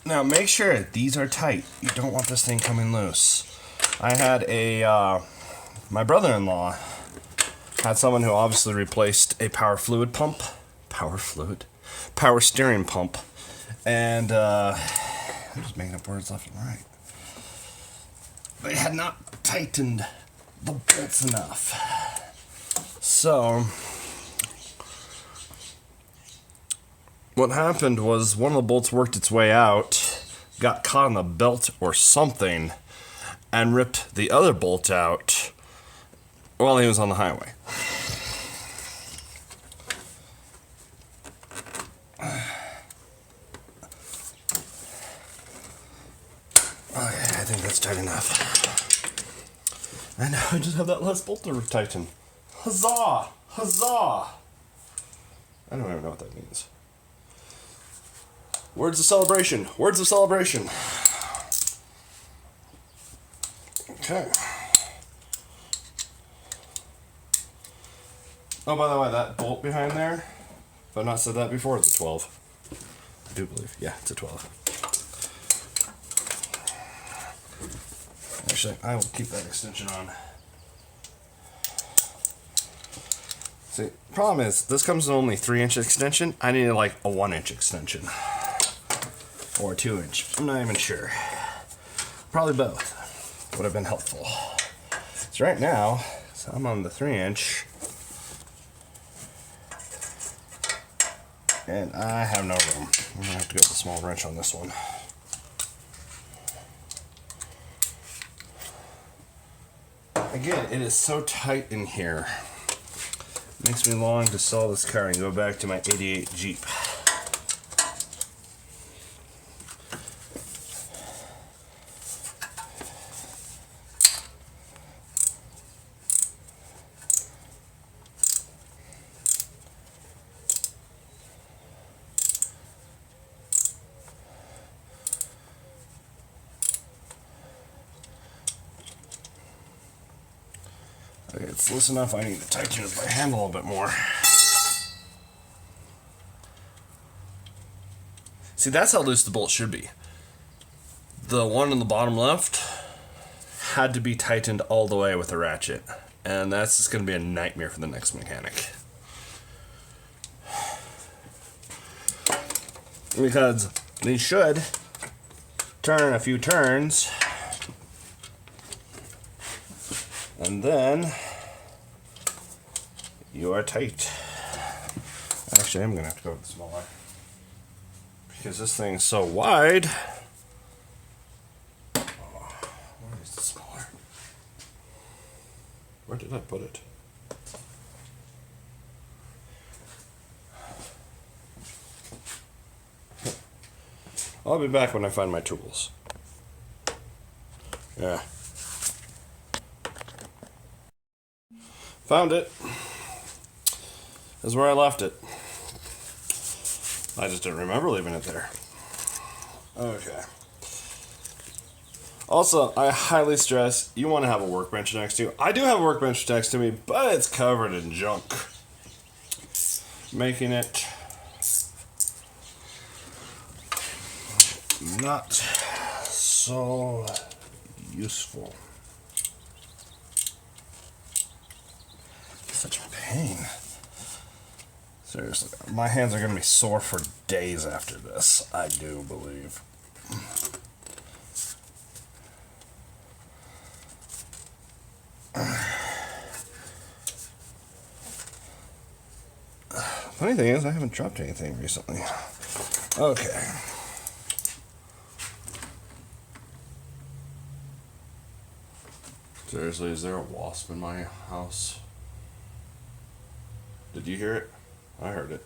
Now make sure these are tight. You don't want this thing coming loose. I had my brother-in-law had someone who obviously replaced a power steering pump And I'm just making up words left and right. They had not tightened the bolts enough. So what happened was one of the bolts worked its way out, got caught in the belt or something, and ripped the other bolt out while he was on the highway. Okay, I think that's tight enough. And now I just have that last bolt to tighten. Huzzah! Huzzah! I don't even know what that means. Words of celebration. Words of celebration. Okay. Oh, by the way, that bolt behind there, if I've not said that before, it's a 12. I do believe. Yeah, it's a 12. Actually, I will keep that extension on. See, problem is, this comes in only 3-inch extension. I needed like a 1-inch extension. Or a 2-inch. I'm not even sure. Probably both would have been helpful. So right now, so I'm on the 3-inch. And I have no room. I'm going to have to go with a small wrench on this one. Again, it is so tight in here. It makes me long to sell this car and go back to my '88 Jeep. Okay, it's loose enough. I need to tighten it by hand a little bit more. See, that's how loose the bolt should be. The one on the bottom left had to be tightened all the way with a ratchet. And that's just going to be a nightmare for the next mechanic. Because they should turn a few turns. And then you are tight. Actually, I'm going to have to go with the smaller. Because this thing's so wide. Oh, where is the smaller? Where did I put it? I'll be back when I find my tools. Yeah. Found it. This is where I left it. I just didn't remember leaving it there. Okay. Also, I highly stress you want to have a workbench next to you. I do have a workbench next to me, but it's covered in junk, making it not so useful. Such pain. Seriously, my hands are going to be sore for days after this, I do believe. Funny thing is, I haven't dropped anything recently. Okay. Seriously, is there a wasp in my house? Did you hear it? I heard it.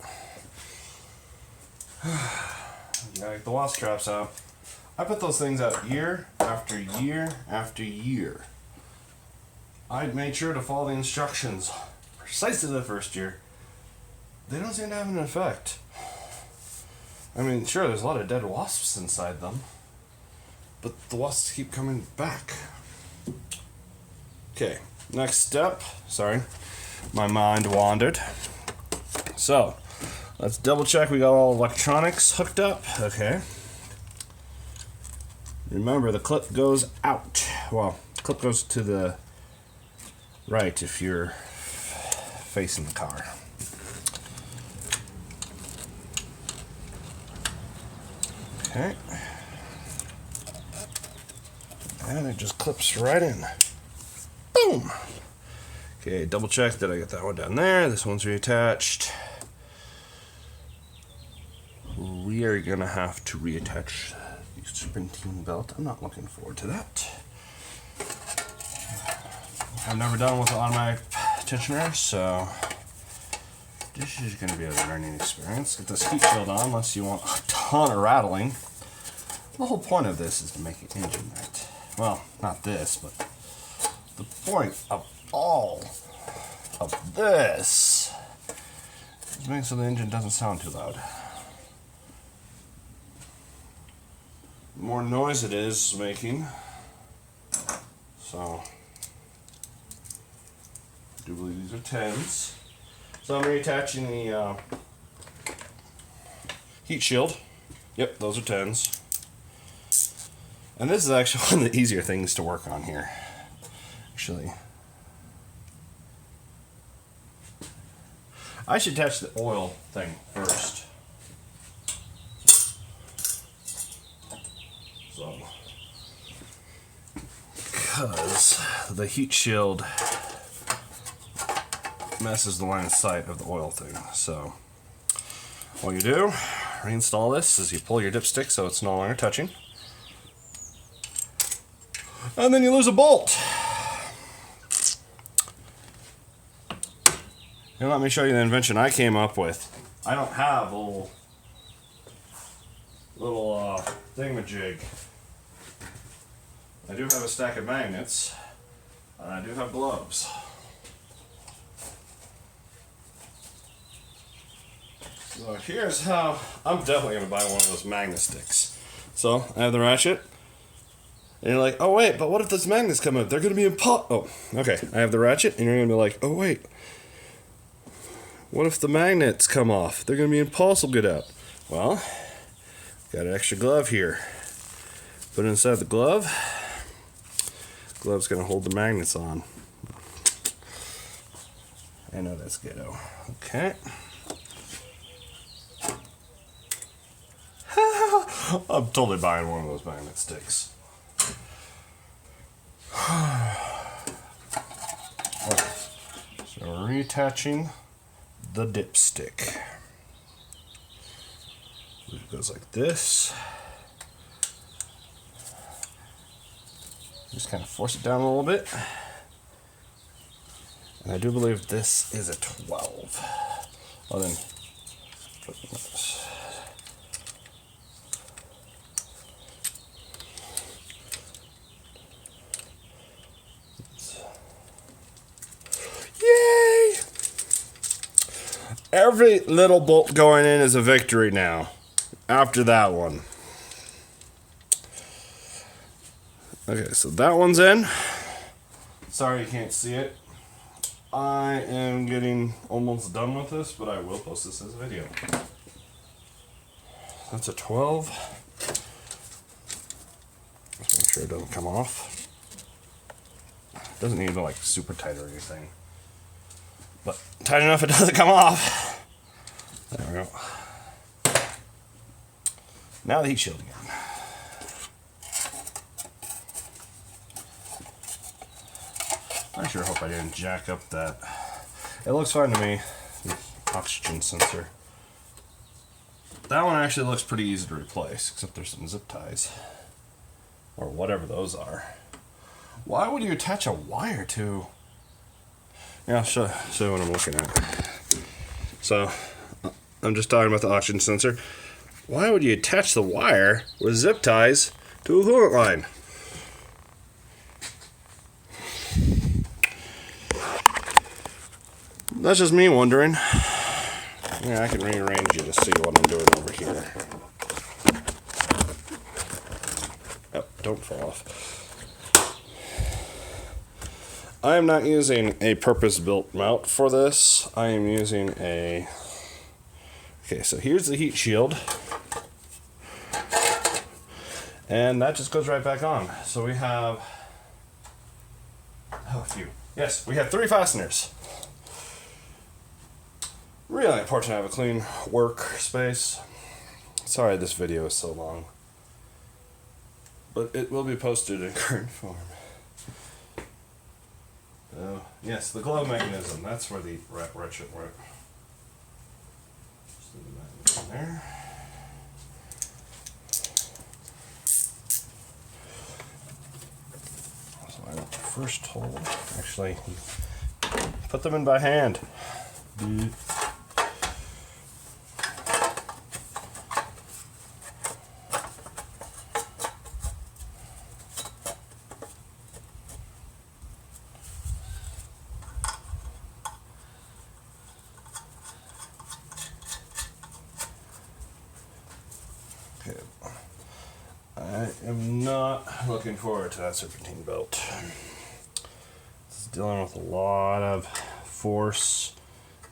Yeah, get the wasp traps out. I put those things out year after year after year. I made sure to follow the instructions precisely the first year. They don't seem to have an effect. I mean, sure, there's a lot of dead wasps inside them, but the wasps keep coming back. Okay, next step. Sorry, my mind wandered. So, let's double check we got all electronics hooked up. Okay. Remember, the clip goes out. Well, the clip goes to the right if you're facing the car. Okay. And it just clips right in. Boom! Okay, double check that I got that one down there. This one's reattached. We are gonna have to reattach the serpentine belt. I'm not looking forward to that. I've never done with automatic tensioner, so this is gonna be a learning experience. Get this heat shield on unless you want a ton of rattling. The whole point of this is to make it engine right. Well, not this, but the point of all of this is to make so the engine doesn't sound too loud. The more noise it is making, so I do believe these are 10s. So I'm reattaching the heat shield. Yep, those are 10s. And this is actually one of the easier things to work on here. Actually, I should attach the oil thing first. So, because the heat shield messes the line of sight of the oil thing. So, what you do, reinstall this, is you pull your dipstick so it's no longer touching. And then you lose a bolt. And let me show you the invention I came up with. I don't have a little thingamajig. I do have a stack of magnets, and I do have gloves. So here's how, I'm definitely going to buy one of those magnet sticks. So I have the ratchet. And you're like, oh wait, but what if those magnets come up? They're going to be oh, okay. I have the ratchet, and you're going to be like, oh wait. What if the magnets come off? They're going to be impossible to get out. Well, got an extra glove here. Put it inside the glove. Glove's going to hold the magnets on. I know that's ghetto. Okay. I'm totally buying one of those magnet sticks. Okay. So we're reattaching the dipstick. It goes like this. Just kind of force it down a little bit. And I do believe this is a 12. Well then, yay! Every little bolt going in is a victory now. After that one. Okay, so that one's in. Sorry you can't see it. I am getting almost done with this, but I will post this as a video. That's a 12. Just make sure it doesn't come off. It doesn't need to be like super tight or anything. But tight enough it doesn't come off. There we go. Now the heat shield again. I sure hope I didn't jack up that. It looks fine to me, the oxygen sensor. That one actually looks pretty easy to replace, except there's some zip ties. Or whatever those are. Why would you attach a wire to? Yeah, I'll show you what I'm looking at. So, I'm just talking about the oxygen sensor. Why would you attach the wire with zip ties to a coolant line? That's just me wondering. Yeah, I can rearrange you to see what I'm doing over here. Oh, don't fall off. I am not using a purpose-built mount for this. I am using a... Okay, so here's the heat shield. And that just goes right back on. So we have... Oh, a few. Yes, we have 3 fasteners. Really important to have a clean workspace. Sorry this video is so long. but it will be posted in current form. Oh, yes, the glow mechanism. That's where the ratchet went. Just leave that in there. So I got the first hole. Actually, put them in by hand. Okay. I am not looking forward to that serpentine belt. It's dealing with a lot of force,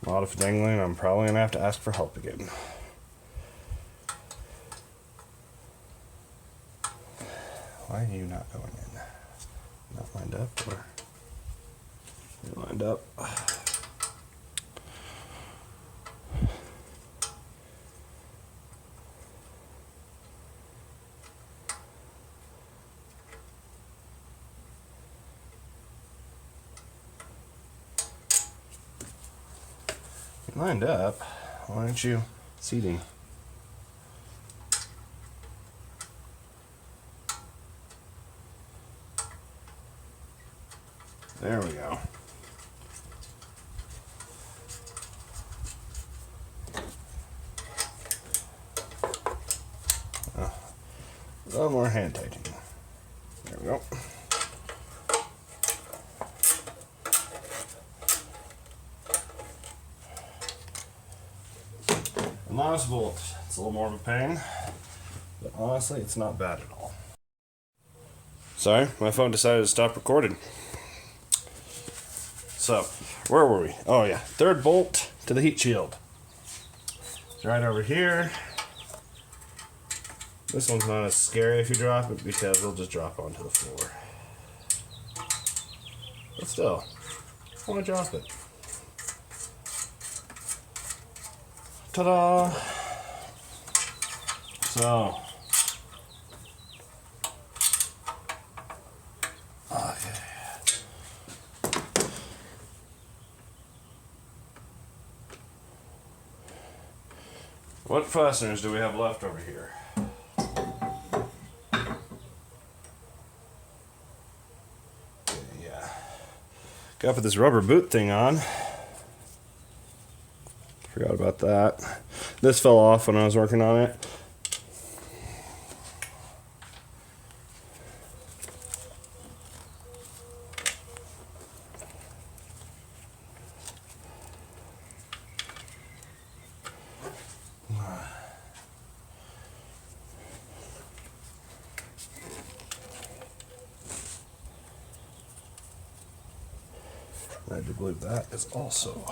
a lot of dangling. I'm probably going to have to ask for help again. Why are you not going in? Not lined up, or you're lined up? You're lined up. Why aren't you seating? There we go. Oh, a little more hand tightening. There we go. And last bolt. It's a little more of a pain, but honestly, it's not bad at all. Sorry, my phone decided to stop recording. So, where were we? Oh yeah, third bolt to the heat shield. It's right over here. This one's not as scary if you drop it because it'll just drop onto the floor. But still, I want to drop it. Ta-da! So, okay. What fasteners do we have left over here? Yeah. Got to put this rubber boot thing on. Forgot about that. This fell off when I was working on it. I do believe that is also.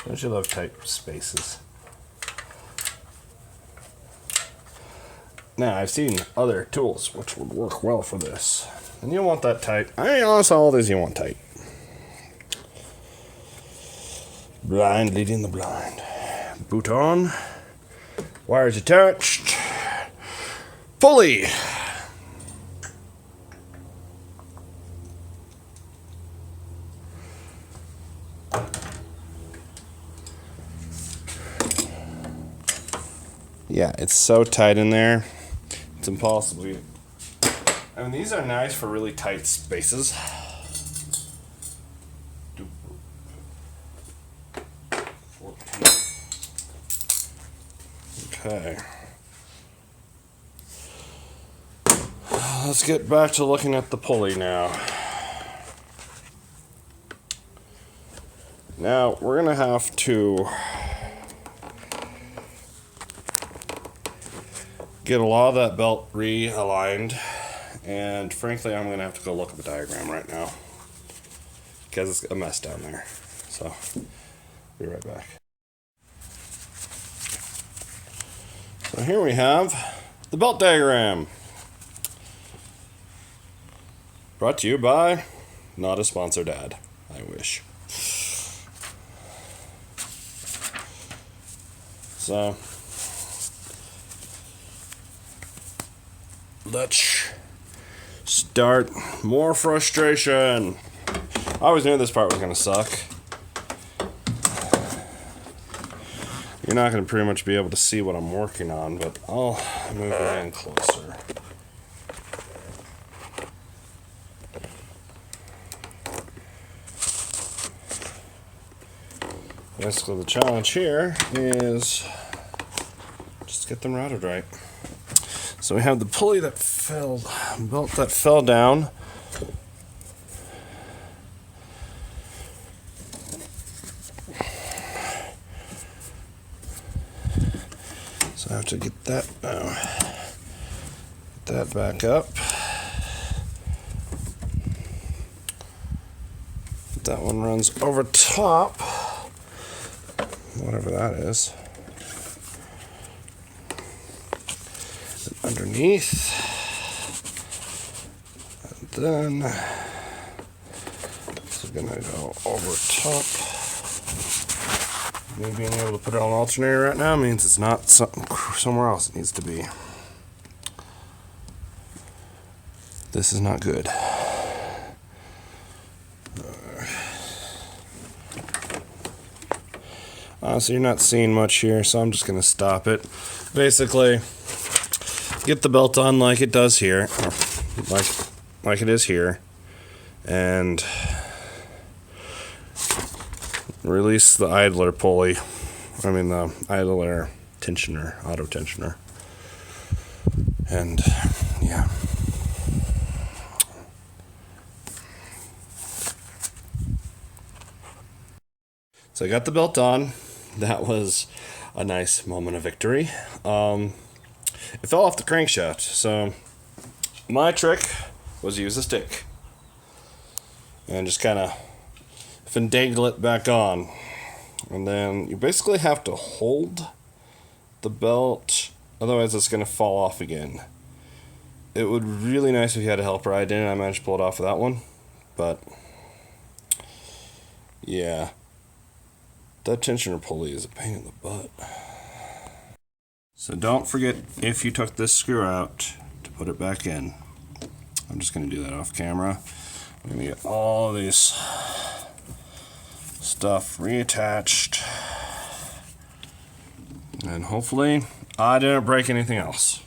Don't you love tight spaces? Now, I've seen other tools which would work well for this. And you don't want that tight. I mean, honestly, all it is you want tight. Blind leading the blind. Boot on. Wires attached. Pulley. Yeah, it's so tight in there. It's impossible. I mean, these are nice for really tight spaces. Okay. Let's get back to looking at the pulley now. Now, we're going to have to get a lot of that belt realigned. And frankly, I'm going to have to go look at the diagram right now because it's a mess down there. So, be right back. So here we have The belt diagram. Brought to you by not a sponsored ad. I wish. So let's start more frustration. I always knew this part was gonna suck. You're not gonna pretty much be able to see what I'm working on, but I'll move it in closer. Basically, the challenge here is just get them routed right. So we have the pulley that belt that fell down. So I have to get that back up. That one runs over top. Whatever that is. And underneath. And then this is gonna go over top. Me being able to put it on an alternator right now means it's not somewhere else it needs to be. This is not good. So you're not seeing much here, so I'm just going to stop it. Basically, get the belt on like it does here, or like it is here, and release the idler pulley. I mean the idler tensioner, auto tensioner, and yeah. So I got the belt on. That was a nice moment of victory. It fell off the crankshaft, so my trick was use a stick and just kind of finagle it back on. And then you basically have to hold the belt, otherwise it's going to fall off again. It would be really nice if you had a helper. I didn't. I managed to pull it off with that one, but yeah. That tensioner pulley is a pain in the butt. So don't forget, if you took this screw out, to put it back in. I'm just going to do that off camera. I'm going to get all this stuff reattached. And hopefully I didn't break anything else.